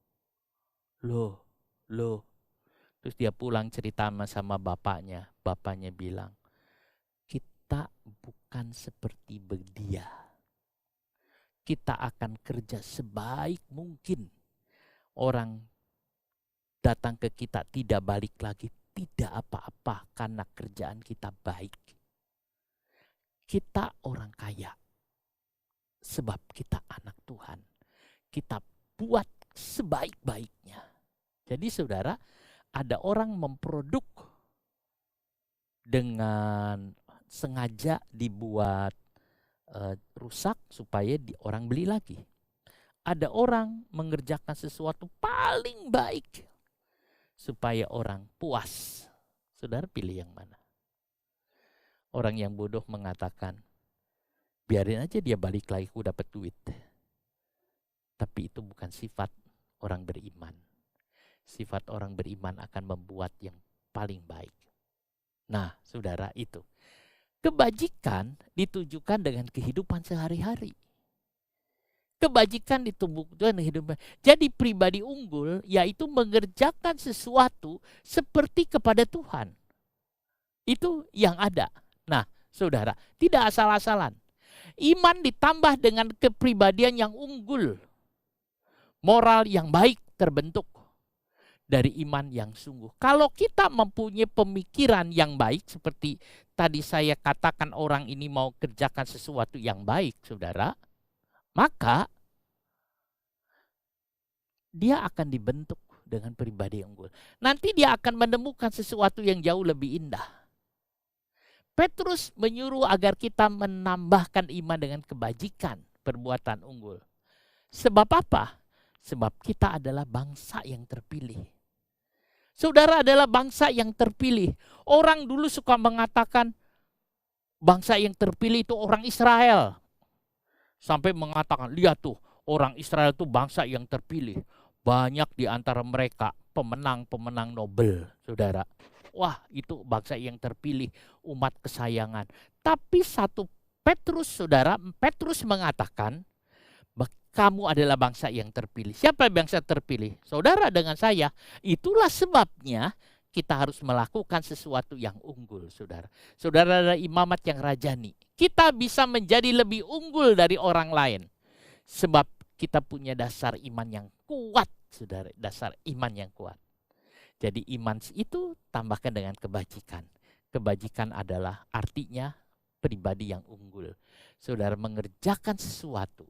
Terus dia pulang cerita sama bapaknya. Bapaknya bilang, kita bukan seperti dia. Kita akan kerja sebaik mungkin. Orang datang ke kita tidak balik lagi, tidak apa-apa karena kerjaan kita baik. Kita orang kaya sebab kita anak Tuhan. Kita buat sebaik-baiknya. Jadi saudara, ada orang memproduk dengan sengaja dibuat rusak supaya orang beli lagi. Ada orang mengerjakan sesuatu paling baik supaya orang puas. Saudara pilih yang mana? Orang yang bodoh mengatakan, biarin aja dia balik lagi, aku dapat duit. Tapi itu bukan sifat orang beriman. Sifat orang beriman akan membuat yang paling baik. Nah, saudara, itu. Kebajikan ditujukan dengan kehidupan sehari-hari. Kebajikan ditubuhkan dengan kehidupan. Jadi pribadi unggul yaitu mengerjakan sesuatu seperti kepada Tuhan. Itu yang ada. Nah, saudara, tidak asal-asalan. Iman ditambah dengan kepribadian yang unggul. Moral yang baik terbentuk dari iman yang sungguh. Kalau kita mempunyai pemikiran yang baik, seperti tadi saya katakan orang ini mau kerjakan sesuatu yang baik, saudara, maka dia akan dibentuk dengan pribadi yang unggul. Nanti dia akan menemukan sesuatu yang jauh lebih indah. Petrus menyuruh agar kita menambahkan iman dengan kebajikan, perbuatan unggul. Sebab apa? Sebab kita adalah bangsa yang terpilih. Saudara adalah bangsa yang terpilih. Orang dulu suka mengatakan bangsa yang terpilih itu orang Israel. Sampai mengatakan, lihat tuh, orang Israel itu bangsa yang terpilih. Banyak di antara mereka pemenang-pemenang Nobel, saudara. Wah, itu bangsa yang terpilih, umat kesayangan. Tapi satu Petrus, saudara, Petrus mengatakan, kamu adalah bangsa yang terpilih. Siapa bangsa terpilih? Saudara dengan saya. Itulah sebabnya kita harus melakukan sesuatu yang unggul, saudara. Saudara adalah imamat yang rajani. Kita bisa menjadi lebih unggul dari orang lain. Sebab kita punya dasar iman yang kuat, saudara. Dasar iman yang kuat. Jadi iman itu tambahkan dengan kebajikan. Kebajikan adalah artinya pribadi yang unggul. Saudara mengerjakan sesuatu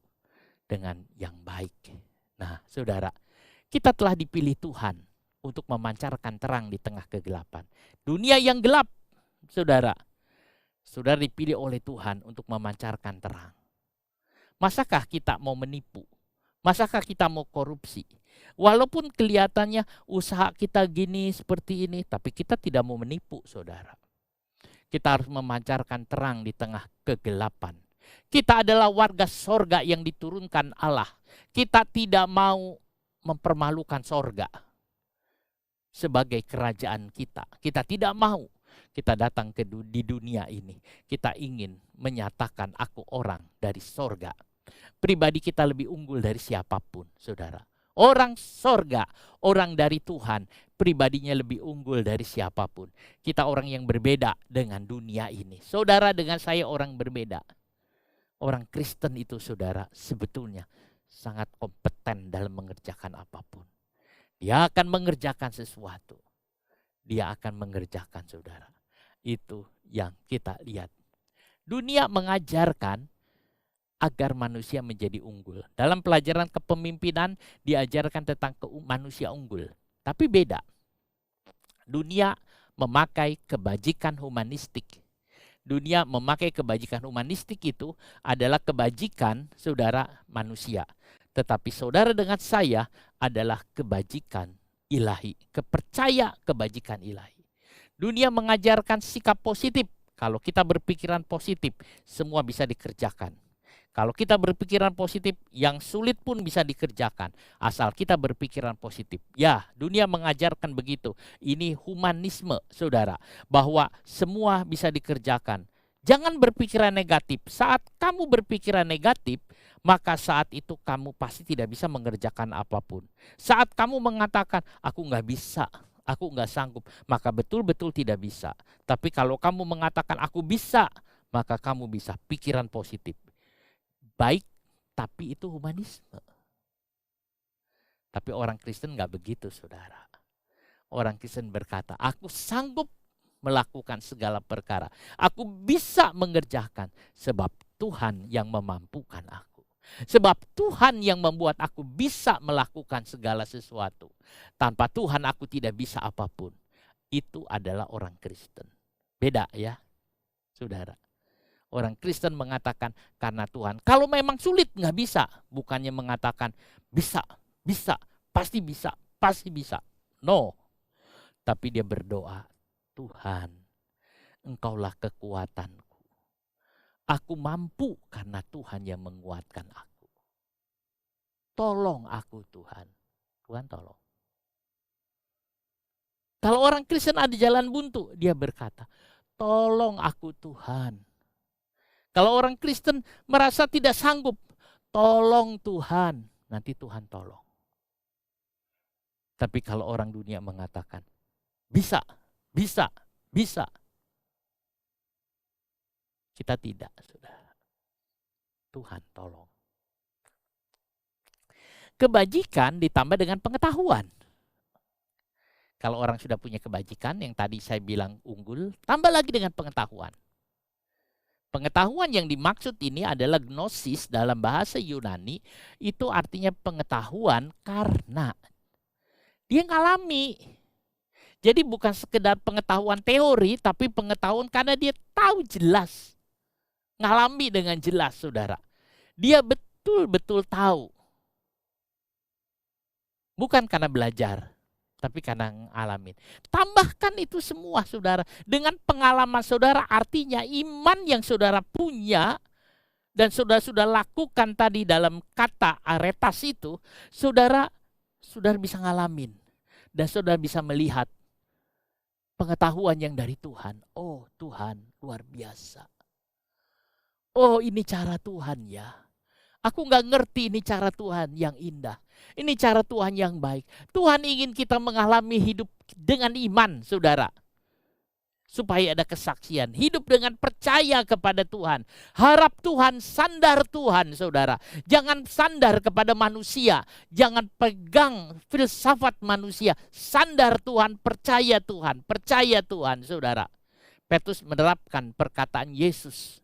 dengan yang baik. Nah, saudara, kita telah dipilih Tuhan untuk memancarkan terang di tengah kegelapan. Dunia yang gelap, saudara. Saudara dipilih oleh Tuhan untuk memancarkan terang. Masakah kita mau menipu? Masakah kita mau korupsi? Walaupun kelihatannya usaha kita gini seperti ini, tapi kita tidak mau menipu, saudara. Kita harus memancarkan terang di tengah kegelapan. Kita adalah warga sorga yang diturunkan Allah. Kita tidak mau mempermalukan sorga sebagai kerajaan kita. Kita tidak mau kita datang di dunia ini. Kita ingin menyatakan aku orang dari sorga. Pribadi kita lebih unggul dari siapapun, saudara. Orang sorga, orang dari Tuhan, pribadinya lebih unggul dari siapapun. Kita orang yang berbeda dengan dunia ini. Saudara dengan saya orang berbeda. Orang Kristen itu, saudara, sebetulnya sangat kompeten dalam mengerjakan apapun. Dia akan mengerjakan sesuatu. Dia akan mengerjakan, saudara. Itu yang kita lihat. Dunia mengajarkan agar manusia menjadi unggul. Dalam pelajaran kepemimpinan diajarkan tentang manusia unggul. Tapi beda. Dunia memakai kebajikan humanistik. Dunia memakai kebajikan humanistik itu adalah kebajikan saudara manusia. Tetapi saudara dengan saya adalah kebajikan ilahi. Kepercaya kebajikan ilahi. Dunia mengajarkan sikap positif. Kalau kita berpikiran positif, semua bisa dikerjakan. Kalau kita berpikiran positif, yang sulit pun bisa dikerjakan. Asal kita berpikiran positif. Ya, dunia mengajarkan begitu. Ini humanisme, saudara. Bahwa semua bisa dikerjakan. Jangan berpikiran negatif. Saat kamu berpikiran negatif, maka saat itu kamu pasti tidak bisa mengerjakan apapun. Saat kamu mengatakan, aku nggak bisa, aku nggak sanggup, maka betul-betul tidak bisa. Tapi kalau kamu mengatakan, aku bisa, maka kamu bisa pikiran positif. Baik, tapi itu humanisme. Tapi orang Kristen nggak begitu, saudara. Orang Kristen berkata, aku sanggup melakukan segala perkara. Aku bisa mengerjakan sebab Tuhan yang memampukan aku. Sebab Tuhan yang membuat aku bisa melakukan segala sesuatu. Tanpa Tuhan aku tidak bisa apapun. Itu adalah orang Kristen. Beda ya, saudara. Orang Kristen mengatakan karena Tuhan. Kalau memang sulit nggak bisa. Bukannya mengatakan bisa, pasti bisa, pasti bisa. No. Tapi dia berdoa, Tuhan, Engkaulah kekuatanku. Aku mampu karena Tuhan yang menguatkan aku. Tolong aku Tuhan. Tuhan tolong. Kalau orang Kristen ada jalan buntu, dia berkata, tolong aku Tuhan. Kalau orang Kristen merasa tidak sanggup, tolong Tuhan. Nanti Tuhan tolong. Tapi kalau orang dunia mengatakan, bisa, bisa, bisa. Kita tidak, saudara. Tuhan tolong. Kebajikan ditambah dengan pengetahuan. Kalau orang sudah punya kebajikan, yang tadi saya bilang unggul, tambah lagi dengan pengetahuan. Pengetahuan yang dimaksud ini adalah gnosis dalam bahasa Yunani, itu artinya pengetahuan karena dia ngalami. Jadi bukan sekedar pengetahuan teori, tapi pengetahuan karena dia tahu jelas. Ngalami dengan jelas, saudara. Dia betul-betul tahu. Bukan karena belajar, tapi karena ngalamin. Tambahkan itu semua, saudara. Dengan pengalaman saudara, artinya iman yang saudara punya dan saudara sudah lakukan tadi dalam kata aretas itu, saudara bisa ngalamin. Dan saudara bisa melihat pengetahuan yang dari Tuhan. Oh Tuhan, luar biasa. Oh ini cara Tuhan ya. Aku gak ngerti ini cara Tuhan yang indah. Ini cara Tuhan yang baik. Tuhan ingin kita mengalami hidup dengan iman, saudara. Supaya ada kesaksian. Hidup dengan percaya kepada Tuhan. Harap Tuhan, sandar Tuhan, saudara. Jangan sandar kepada manusia. Jangan pegang filsafat manusia. Sandar Tuhan, percaya Tuhan. Percaya Tuhan, saudara. Petrus menerapkan perkataan Yesus.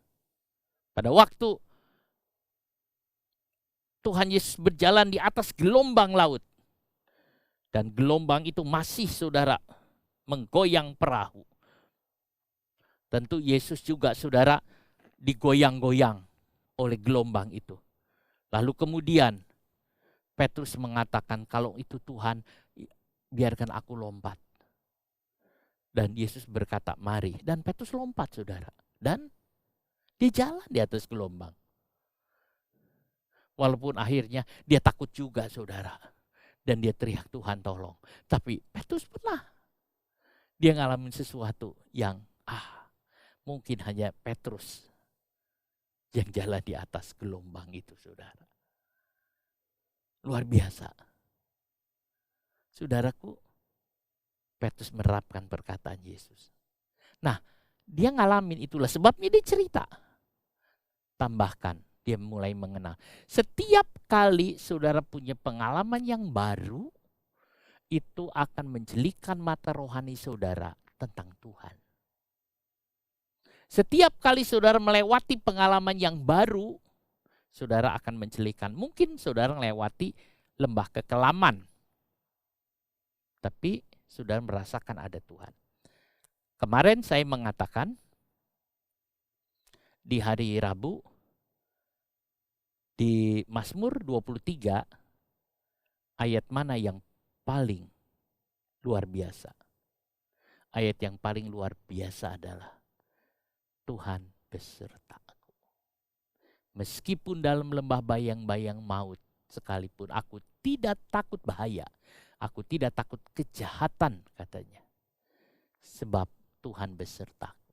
Pada waktu Tuhan Yesus berjalan di atas gelombang laut. Dan gelombang itu masih, saudara, menggoyang perahu. Tentu Yesus juga, saudara, digoyang-goyang oleh gelombang itu. Lalu kemudian Petrus mengatakan, kalau itu Tuhan, biarkan aku lompat. Dan Yesus berkata, mari. Dan Petrus lompat, saudara. Dan dia jalan di atas gelombang. Walaupun akhirnya dia takut juga, saudara. Dan dia teriak, Tuhan tolong. Tapi Petrus pernah. Dia ngalamin sesuatu yang mungkin hanya Petrus yang jalan di atas gelombang itu, saudara. Luar biasa. Saudaraku, Petrus menerapkan perkataan Yesus. Nah, dia ngalamin itulah sebabnya dia cerita. Tambahkan, dia mulai mengenal. Setiap kali saudara punya pengalaman yang baru, itu akan menjelikan mata rohani saudara tentang Tuhan. Setiap kali saudara melewati pengalaman yang baru, saudara akan menjelikan. Mungkin saudara melewati lembah kekelaman, tapi saudara merasakan ada Tuhan. Kemarin saya mengatakan di hari Rabu, di Mazmur 23, ayat mana yang paling luar biasa? Ayat yang paling luar biasa adalah Tuhan besertaku. Meskipun dalam lembah bayang-bayang maut sekalipun, aku tidak takut bahaya. Aku tidak takut kejahatan, katanya. Sebab Tuhan besertaku.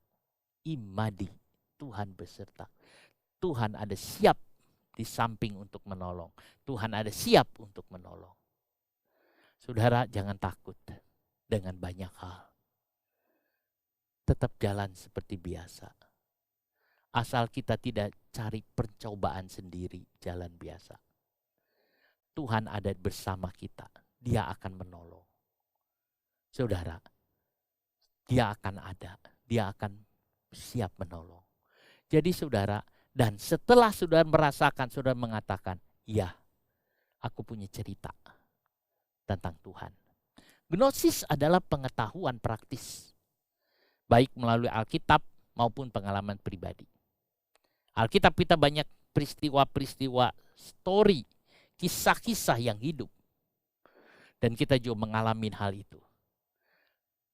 Imadi, Tuhan beserta. Tuhan ada siap di samping untuk menolong. Tuhan ada siap untuk menolong. Saudara, jangan takut dengan banyak hal. Tetap jalan seperti biasa. Asal kita tidak cari percobaan sendiri, jalan biasa. Tuhan ada bersama kita. Dia akan menolong. Saudara, dia akan ada. Dia akan siap menolong. Jadi saudara, dan setelah saudara merasakan, saudara mengatakan, ya, aku punya cerita tentang Tuhan. Gnosis adalah pengetahuan praktis. Baik melalui Alkitab maupun pengalaman pribadi. Alkitab kita banyak peristiwa-peristiwa, story, kisah-kisah yang hidup. Dan kita juga mengalami hal itu.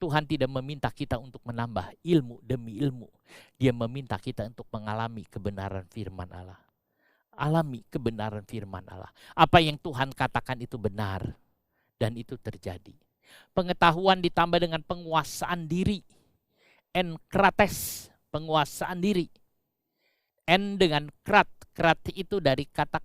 Tuhan tidak meminta kita untuk menambah ilmu demi ilmu. Dia meminta kita untuk mengalami kebenaran firman Allah. Alami kebenaran firman Allah. Apa yang Tuhan katakan itu benar. Dan itu terjadi. Pengetahuan ditambah dengan penguasaan diri. Enkrates, penguasaan diri. En dengan krat. Krat itu dari kata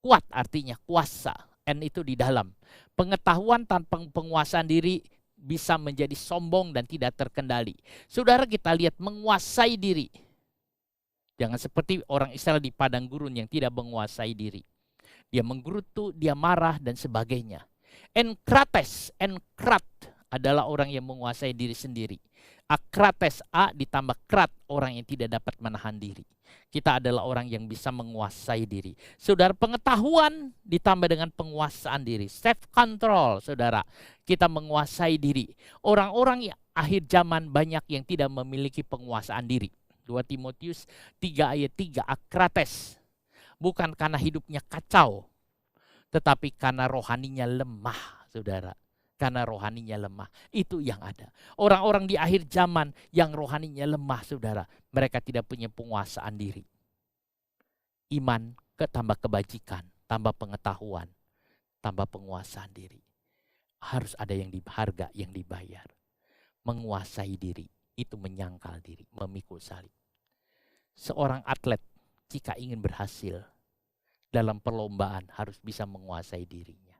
kuat, artinya kuasa. En itu di dalam. Pengetahuan tanpa penguasaan diri bisa menjadi sombong dan tidak terkendali. Saudara, kita lihat menguasai diri. Jangan seperti orang Israel di padang gurun yang tidak menguasai diri. Dia menggerutu, dia marah dan sebagainya. Enkrates, enkrat adalah orang yang menguasai diri sendiri. Akrates, A ditambah krat, orang yang tidak dapat menahan diri. Kita adalah orang yang bisa menguasai diri. Saudara, pengetahuan ditambah dengan penguasaan diri. Self control, saudara. Kita menguasai diri. Orang-orang akhir zaman banyak yang tidak memiliki penguasaan diri. 2 Timotius 3 ayat 3, akrates. Bukan karena hidupnya kacau, tetapi karena rohaninya lemah, saudara. Karena rohaninya lemah. Itu yang ada. Orang-orang di akhir zaman yang rohaninya lemah, saudara. Mereka tidak punya penguasaan diri. Iman tambah kebajikan, tambah pengetahuan, tambah penguasaan diri. Harus ada yang harga yang dibayar. Menguasai diri, itu menyangkal diri, memikul salib. Seorang atlet jika ingin berhasil dalam perlombaan harus bisa menguasai dirinya.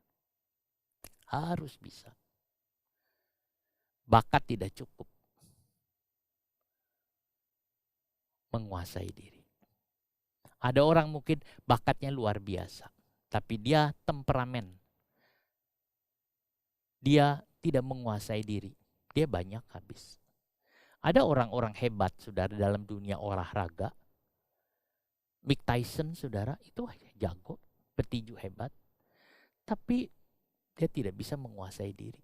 Harus bisa. Bakat tidak cukup. Menguasai diri. Ada orang mungkin bakatnya luar biasa, tapi dia temperamen. Dia tidak menguasai diri. Dia banyak habis. Ada orang-orang hebat, saudara, dalam dunia olahraga. Mike Tyson, saudara, itu jago, petinju hebat. Tapi dia tidak bisa menguasai diri.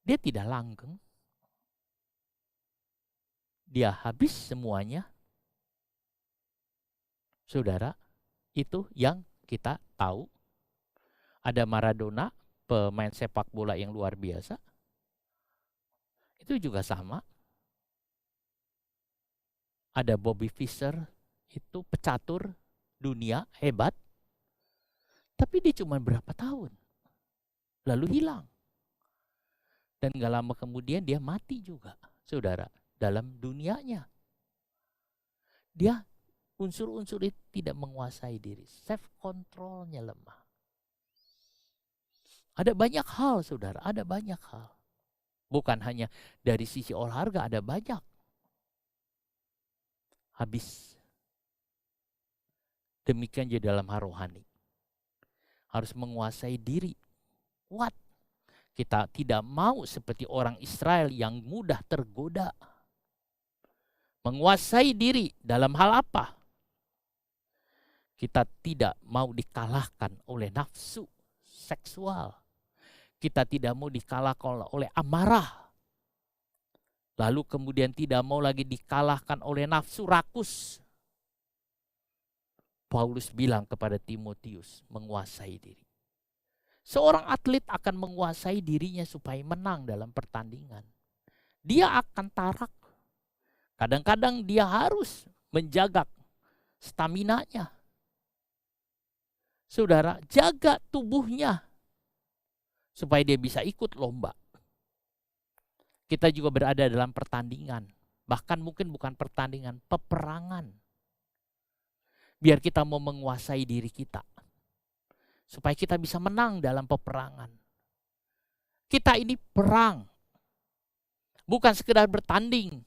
Dia tidak langgeng. Dia habis semuanya. Saudara, itu yang kita tahu. Ada Maradona, pemain sepak bola yang luar biasa. Itu juga sama. Ada Bobby Fischer, itu pecatur dunia hebat. Tapi dia cuma berapa tahun. Lalu hilang. Dan gak lama kemudian dia mati juga, saudara, dalam dunianya. Dia unsur-unsur itu tidak menguasai diri. Self-controlnya lemah. Ada banyak hal, saudara, ada banyak hal. Bukan hanya dari sisi olahraga, ada banyak. Habis. Demikian juga dalam hal rohani. Harus menguasai diri. Kuat. Kita tidak mau seperti orang Israel yang mudah tergoda. Menguasai diri dalam hal apa? Kita tidak mau dikalahkan oleh nafsu seksual. Kita tidak mau dikalahkan oleh amarah. Lalu kemudian tidak mau lagi dikalahkan oleh nafsu rakus. Paulus bilang kepada Timotius, menguasai diri. Seorang atlet akan menguasai dirinya supaya menang dalam pertandingan. Dia akan tarak. Kadang-kadang dia harus menjaga staminanya. Saudara, jaga tubuhnya supaya dia bisa ikut lomba. Kita juga berada dalam pertandingan. Bahkan mungkin bukan pertandingan, peperangan. Biar kita mau menguasai diri kita. Supaya kita bisa menang dalam peperangan. Kita ini perang. Bukan sekedar bertanding.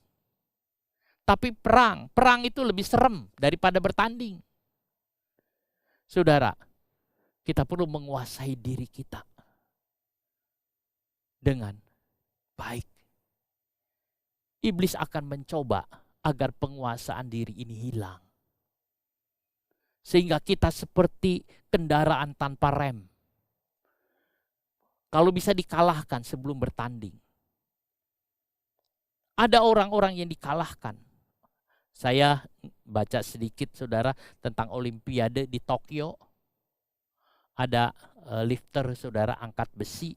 Tapi perang. Perang itu lebih serem daripada bertanding. Saudara, kita perlu menguasai diri kita. Dengan baik. Iblis akan mencoba agar penguasaan diri ini hilang. Sehingga kita seperti kendaraan tanpa rem. Kalau bisa dikalahkan sebelum bertanding. Ada orang-orang yang dikalahkan. Saya baca sedikit, saudara, tentang Olimpiade di Tokyo. Ada lifter, saudara, angkat besi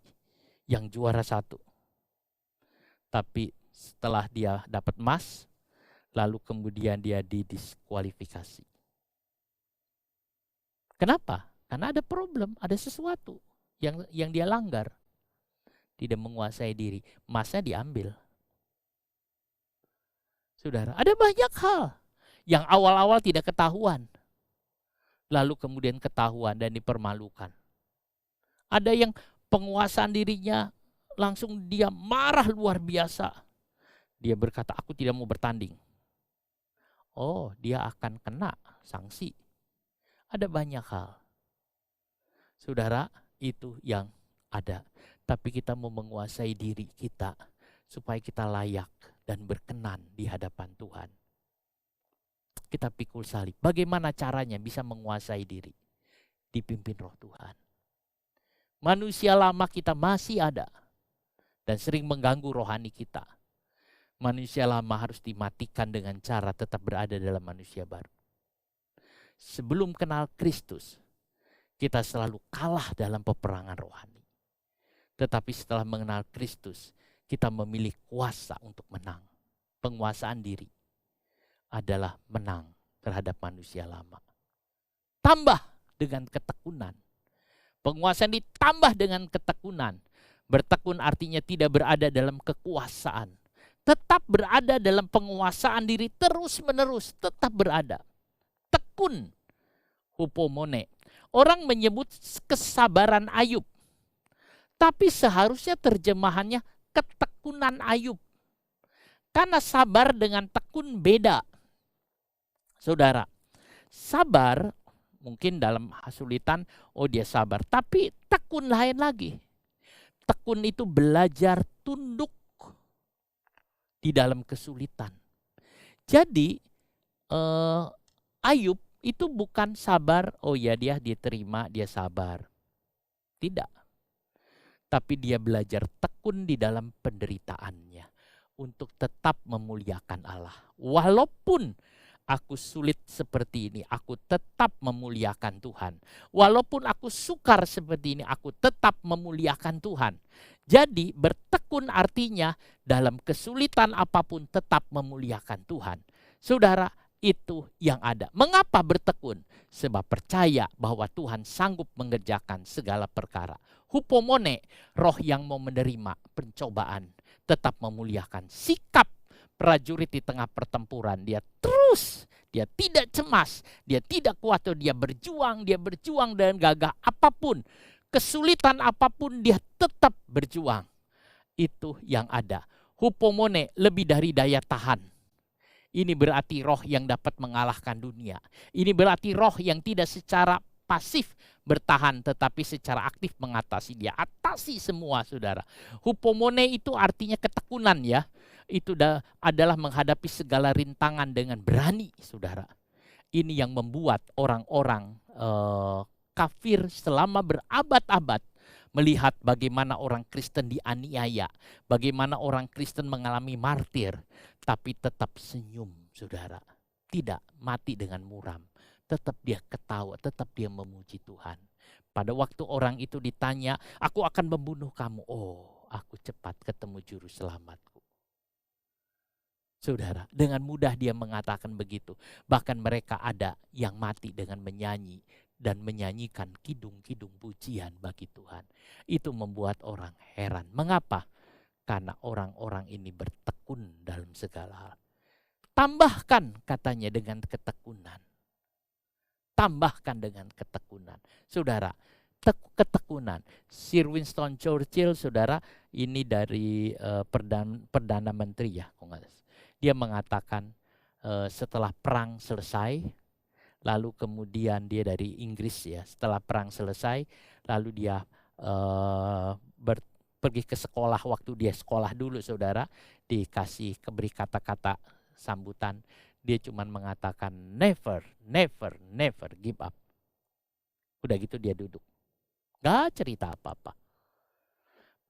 yang juara 1. Tapi setelah dia dapat emas, lalu kemudian dia didiskualifikasi. Kenapa? Karena ada problem, ada sesuatu yang dia langgar. Tidak menguasai diri, emasnya diambil. Saudara, ada banyak hal yang awal-awal tidak ketahuan, lalu kemudian ketahuan dan dipermalukan. Ada yang penguasaan dirinya langsung dia marah luar biasa. Dia berkata, aku tidak mau bertanding. Oh, dia akan kena sanksi. Ada banyak hal. Saudara, itu yang ada. Tapi kita mau menguasai diri kita supaya kita layak dan berkenan di hadapan Tuhan. Kita pikul salib. Bagaimana caranya bisa menguasai diri? Dipimpin Roh Tuhan. Manusia lama kita masih ada dan sering mengganggu rohani kita. Manusia lama harus dimatikan dengan cara tetap berada dalam manusia baru. Sebelum kenal Kristus, kita selalu kalah dalam peperangan rohani. Tetapi setelah mengenal Kristus, kita memilih kuasa untuk menang. Penguasaan diri adalah menang terhadap manusia lama. Tambah dengan ketekunan. Penguasaan ditambah dengan ketekunan. Bertekun artinya tidak berada dalam kekuasaan. Tetap berada dalam penguasaan diri terus-menerus. Tetap berada. Tekun. Hupomone. Orang menyebut kesabaran Ayub. Tapi seharusnya terjemahannya ketekunan Ayub. Karena sabar dengan tekun beda. Saudara, sabar mungkin dalam kesulitan, oh dia sabar. Tapi tekun lain lagi. Tekun itu belajar tunduk di dalam kesulitan. Jadi Ayub itu bukan sabar, oh ya dia diterima, dia sabar. Tidak. Tapi dia belajar tekun di dalam penderitaannya. Untuk tetap memuliakan Allah. Walaupun aku sulit seperti ini, aku tetap memuliakan Tuhan. Walaupun aku sukar seperti ini, aku tetap memuliakan Tuhan. Jadi bertekun artinya dalam kesulitan apapun tetap memuliakan Tuhan. Saudara, itu yang ada. Mengapa bertekun? Sebab percaya bahwa Tuhan sanggup mengerjakan segala perkara. Hupomone, roh yang mau menerima pencobaan, tetap memuliakan. Sikap prajurit di tengah pertempuran, dia terus, dia tidak cemas, dia tidak khawatir, dia berjuang dengan gagah apapun. Kesulitan apapun dia tetap berjuang. Itu yang ada. Hupomone lebih dari daya tahan. Ini berarti roh yang dapat mengalahkan dunia. Ini berarti roh yang tidak secara pasif bertahan tetapi secara aktif mengatasi. Dia atasi semua, saudara. Hupomone itu artinya ketekunan ya. Itu adalah menghadapi segala rintangan dengan berani, saudara. Ini yang membuat orang-orang kafir selama berabad-abad melihat bagaimana orang Kristen dianiaya, bagaimana orang Kristen mengalami martir, tapi tetap senyum, saudara. Tidak mati dengan muram, tetap dia ketawa, tetap dia memuji Tuhan. Pada waktu orang itu ditanya, aku akan membunuh kamu. Oh, aku cepat ketemu juru selamatku. Saudara, dengan mudah dia mengatakan begitu. Bahkan mereka ada yang mati dengan menyanyi dan menyanyikan kidung-kidung pujian bagi Tuhan. Itu membuat orang heran. Mengapa? Karena orang-orang ini bertekun dalam segala hal. Tambahkan katanya dengan ketekunan. Tambahkan dengan ketekunan. Saudara, ketekunan. Sir Winston Churchill, saudara, ini dari Perdana Menteri ya. Dia mengatakan setelah perang selesai, lalu kemudian dia dari Inggris ya. Setelah perang selesai, lalu dia pergi ke sekolah. Waktu dia sekolah dulu, saudara, beri kata-kata sambutan. Dia cuma mengatakan never, never, never give up. Udah gitu dia duduk. Gak cerita apa-apa.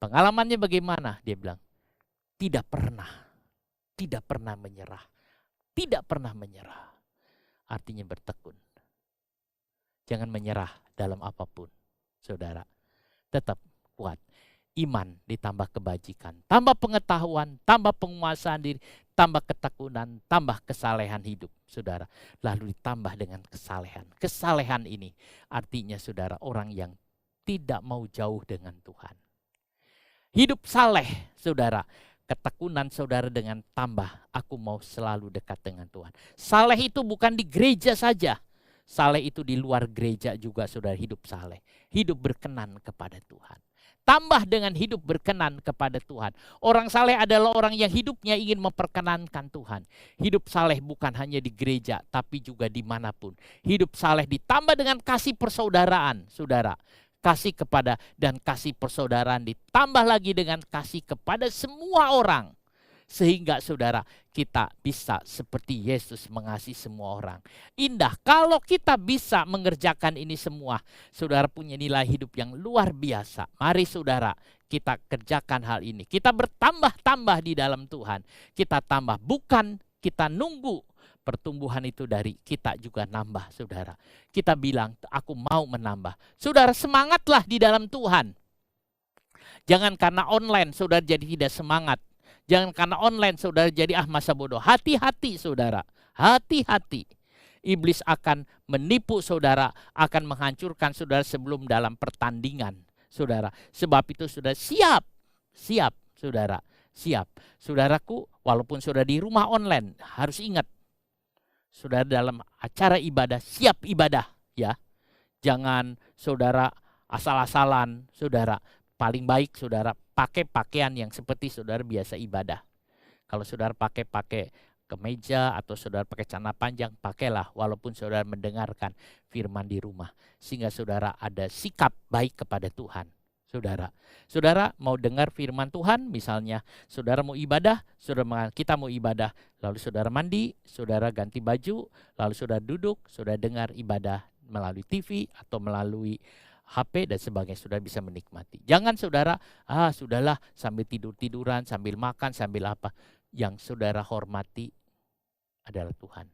Pengalamannya bagaimana? Dia bilang, tidak pernah menyerah. Tidak pernah menyerah. Artinya bertekun. Jangan menyerah dalam apapun, saudara. Tetap kuat. iman ditambah kebajikan, tambah pengetahuan, tambah penguasaan diri, tambah ketekunan, tambah kesalehan hidup, saudara. Lalu ditambah dengan kesalehan. Kesalehan ini artinya, saudara, orang yang tidak mau jauh dengan Tuhan. Hidup saleh, saudara. Ketekunan saudara dengan tambah, aku mau selalu dekat dengan Tuhan. Saleh itu bukan di gereja saja. Saleh itu di luar gereja juga, saudara, hidup saleh. Hidup berkenan kepada Tuhan. Tambah dengan hidup berkenan kepada Tuhan. Orang saleh adalah orang yang hidupnya ingin memperkenankan Tuhan. Hidup saleh bukan hanya di gereja, tapi juga dimanapun. Hidup saleh ditambah dengan kasih persaudaraan, saudara. Kasih kepada dan kasih persaudaraan ditambah lagi dengan kasih kepada semua orang. Sehingga, saudara, kita bisa seperti Yesus mengasihi semua orang. Indah kalau kita bisa mengerjakan ini semua. Saudara punya nilai hidup yang luar biasa. Mari, saudara, kita kerjakan hal ini. Kita bertambah-tambah di dalam Tuhan. Kita tambah, bukan kita nunggu pertumbuhan itu dari kita juga nambah, saudara. Kita bilang, aku mau menambah. Saudara, semangatlah di dalam Tuhan. Jangan karena online saudara jadi tidak semangat. Jangan karena online saudara jadi masa bodoh. Hati-hati, saudara. Hati-hati. Iblis akan menipu saudara, akan menghancurkan saudara sebelum dalam pertandingan, saudara. Sebab itu saudara siap, saudara. Siap. Saudaraku, walaupun saudara di rumah online, harus ingat, saudara dalam acara ibadah, siap ibadah, ya. Jangan saudara asal-asalan, saudara. Paling baik saudara pakai pakaian yang seperti saudara biasa ibadah. Kalau saudara pakai kemeja atau saudara pakai celana panjang, pakailah walaupun saudara mendengarkan firman di rumah. Sehingga saudara ada sikap baik kepada Tuhan. Saudara mau dengar firman Tuhan, misalnya saudara mau ibadah, kita mau ibadah, lalu saudara mandi, saudara ganti baju, lalu saudara duduk, saudara dengar ibadah melalui TV atau melalui HP dan sebagainya, saudara bisa menikmati. Jangan saudara, sudahlah sambil tidur-tiduran, sambil makan, sambil apa. Yang saudara hormati adalah Tuhan.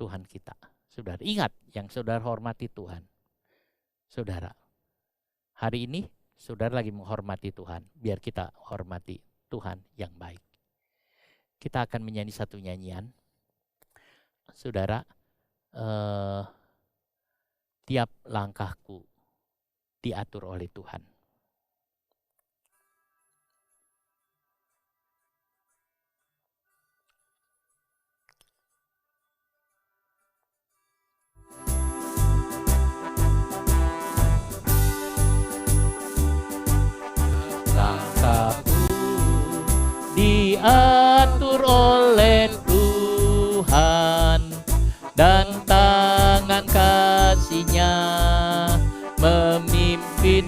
Tuhan kita. Saudara ingat, yang saudara hormati Tuhan. Saudara, hari ini saudara lagi menghormati Tuhan. Biar kita hormati Tuhan yang baik. Kita akan menyanyi satu nyanyian. Saudara, tiap langkahku diatur oleh Tuhan. Langkahku diatur oleh Tuhan, dan tangan kasih-Nya memimpin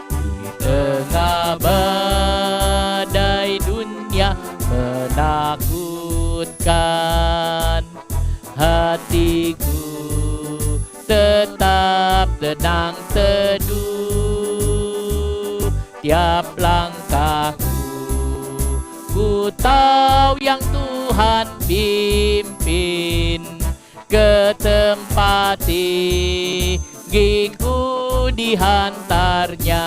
di tengah badai dunia menakutkan. Hatiku tetap tenang teduh. Tiap langkahku ku tahu yang Tuhan pimpin. Ke tempat tinggiku dihantarnya,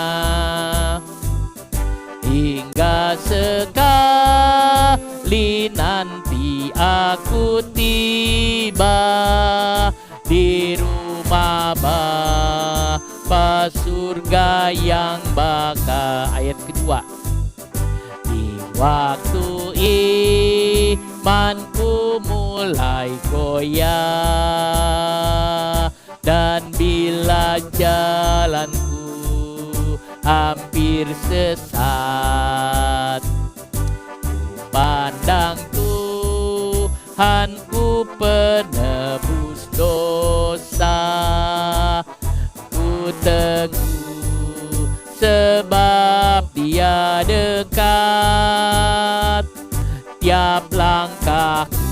hingga sekali nanti aku tiba di rumah Bapa surga yang baka. Ayat kedua, di waktu imanku mulai goyah, dan bila jalanku hampir sesat, pandang Tuhanku penebus dosa. Ku teguh sebab Dia dekat. Tiap langkahku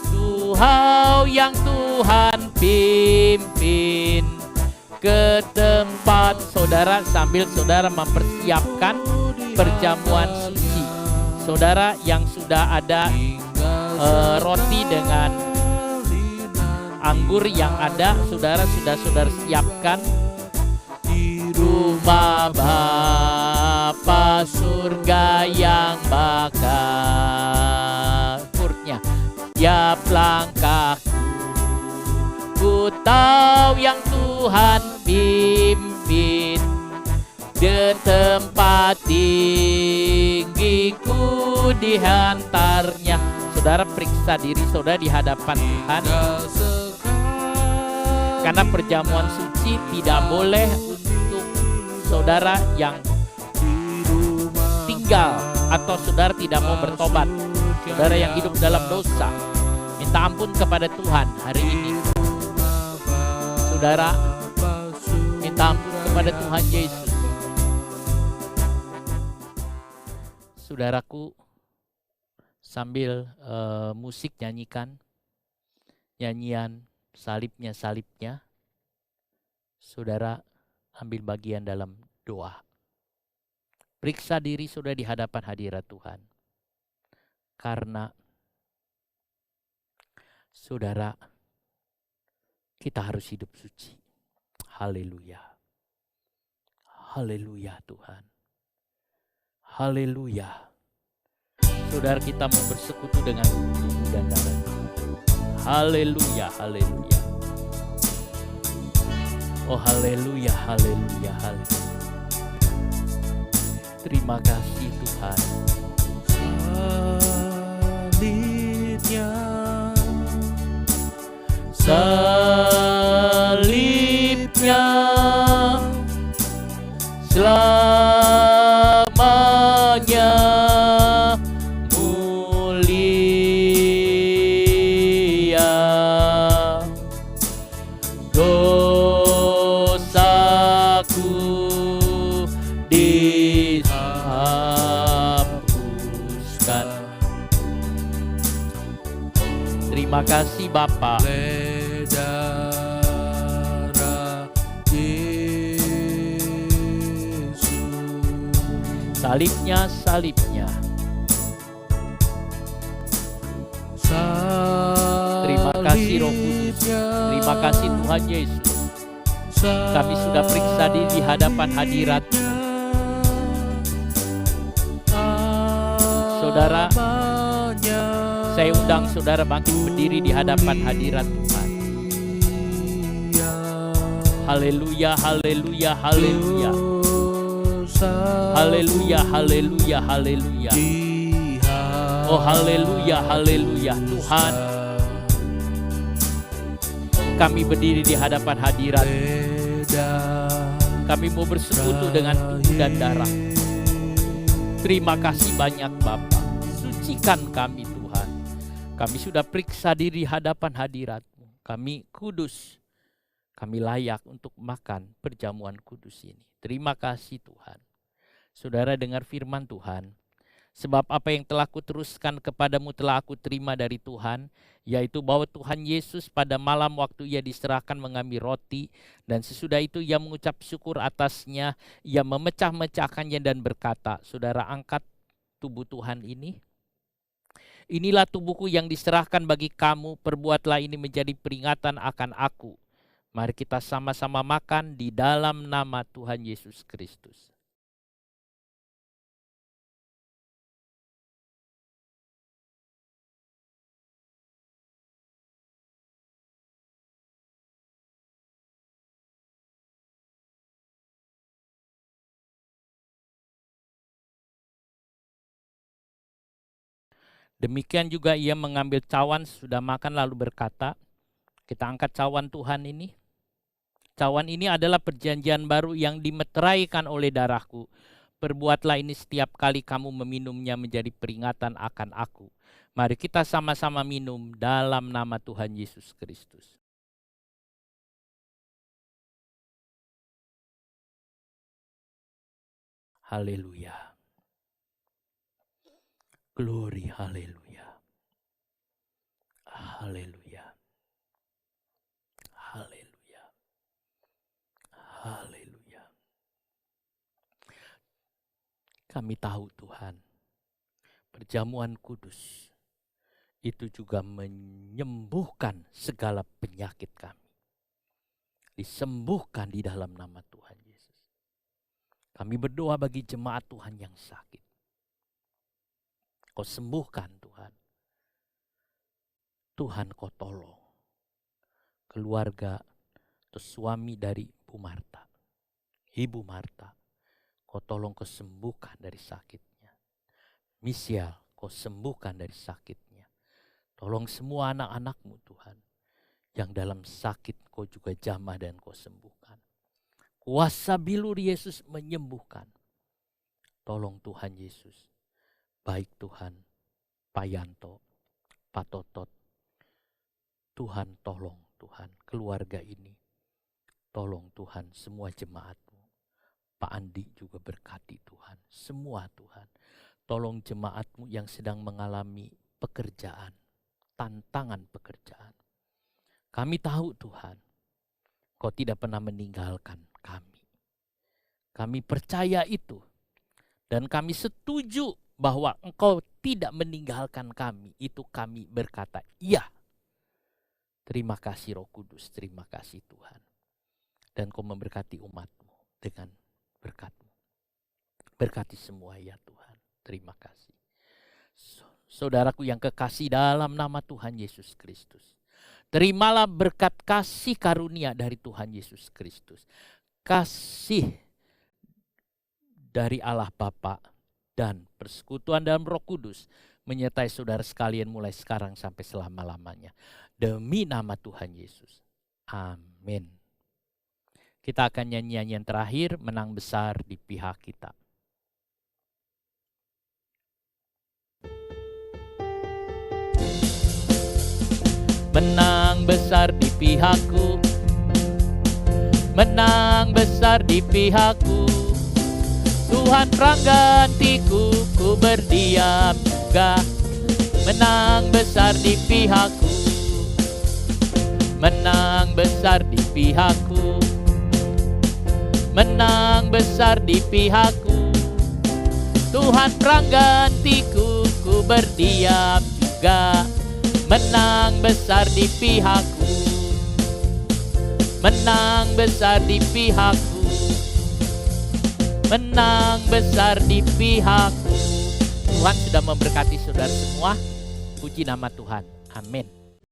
Tuhan yang Tuhan pimpin ke tempat saudara, sambil saudara mempersiapkan perjamuan suci. Saudara yang sudah ada roti dengan anggur yang ada, saudara sudah saudara siapkan. Di rumah Bapa surga yang bakar, kurnya tiap langkahku, ku tahu yang Tuhan pimpin. Di tempat tinggiku dihantarnya. Saudara periksa diri saudara di hadapan Tuhan. Karena perjamuan suci tidak boleh untuk saudara yang tinggal atau saudara tidak mau bertobat. Saudara yang hidup dalam dosa, minta ampun kepada Tuhan hari ini. Saudara minta ampun kepada Tuhan Yesus. Saudaraku, sambil musik nyanyikan nyanyian salibnya, saudara ambil bagian dalam doa. Periksa diri saudara di hadapan hadirat Tuhan. Karena saudara, kita harus hidup suci. Haleluya. Haleluya Tuhan. Haleluya. Saudara, kita mau bersekutu dengan tubuh dan darah. Haleluya, haleluya. Oh haleluya, haleluya, haleluya. Terima kasih Tuhan. Salibnya selamanya mulia, dosaku dihapuskan. Terima kasih Bapa. Salibnya, salibnya. Terima kasih Roh Kudus. Terima kasih Tuhan Yesus. Kami sudah periksa di hadapan hadirat. Saudara, saya undang saudara bangkit berdiri di hadapan hadirat Tuhan. Haleluya, haleluya, haleluya. Haleluya, haleluya, haleluya. Oh haleluya, haleluya. Tuhan, kami berdiri di hadapan hadirat. Kami mau bersekutu dengan tubuh dan darah. Terima kasih banyak Bapa. Sucikan kami Tuhan. Kami sudah periksa diri di hadapan hadirat-Mu. Kami kudus. Kami layak untuk makan perjamuan kudus ini. Terima kasih Tuhan. Saudara dengar firman Tuhan. Sebab apa yang telah kuteruskan kepadamu telah aku terima dari Tuhan. Yaitu bahwa Tuhan Yesus pada malam waktu ia diserahkan mengambil roti. Dan sesudah itu ia mengucap syukur atasnya. Ia memecah-mecahkannya dan berkata, saudara angkat tubuh Tuhan ini. Inilah tubuhku yang diserahkan bagi kamu. Perbuatlah ini menjadi peringatan akan aku. Mari kita sama-sama makan di dalam nama Tuhan Yesus Kristus. Demikian juga ia mengambil cawan sudah makan lalu berkata, kita angkat cawan Tuhan ini. Cawan ini adalah perjanjian baru yang dimeteraikan oleh darahku. Perbuatlah ini setiap kali kamu meminumnya menjadi peringatan akan aku. Mari kita sama-sama minum dalam nama Tuhan Yesus Kristus. Haleluya. Glory, haleluya. Haleluya. Haleluya. Haleluya. Kami tahu Tuhan, perjamuan kudus itu juga menyembuhkan segala penyakit kami. Disembuhkan di dalam nama Tuhan Yesus. Kami berdoa bagi jemaat Tuhan yang sakit. Kau sembuhkan Tuhan. Tuhan kau tolong keluarga atau suami dari Bu Marta. Ibu Marta, kau tolong kau sembuhkan dari sakitnya. Misial, kau sembuhkan dari sakitnya. Tolong semua anak-anakmu Tuhan. Yang dalam sakit kau juga jamah dan kau sembuhkan. Kuasa bilur Yesus menyembuhkan. Tolong Tuhan Yesus. Baik Tuhan, Pak Yanto, Pak Totot. Tuhan tolong Tuhan keluarga ini. Tolong Tuhan semua jemaat-Mu. Pak Andi juga berkati Tuhan. Semua Tuhan. Tolong jemaat-Mu yang sedang mengalami pekerjaan. Tantangan pekerjaan. Kami tahu Tuhan. Kau tidak pernah meninggalkan kami. Kami percaya itu. Dan kami setuju bahwa Engkau tidak meninggalkan kami. Itu kami berkata iya. Terima kasih Roh Kudus. Terima kasih Tuhan. Dan Kau memberkati umat-Mu dengan berkat-Mu. Berkati semua ya Tuhan. Terima kasih. Saudaraku yang kekasih dalam nama Tuhan Yesus Kristus. Terimalah berkat kasih karunia dari Tuhan Yesus Kristus. Kasih dari Allah Bapa dan persekutuan dalam Roh Kudus menyertai saudara sekalian mulai sekarang sampai selama-lamanya. Demi nama Tuhan Yesus. Amin. Kita akan nyanyi-nyanyian terakhir, menang besar di pihak kita. Menang besar di pihakku, menang besar di pihakku. Tuhan penggantiku, ku berdiam juga. Menang besar di pihakku, menang besar di pihakku, menang besar di pihakku. Tuhan penggantiku, ku berdiam juga. Menang besar di pihakku, menang besar di pihakku, menang besar di pihakku. Tuhan sudah memberkati saudara semua. Puji nama Tuhan. Amin.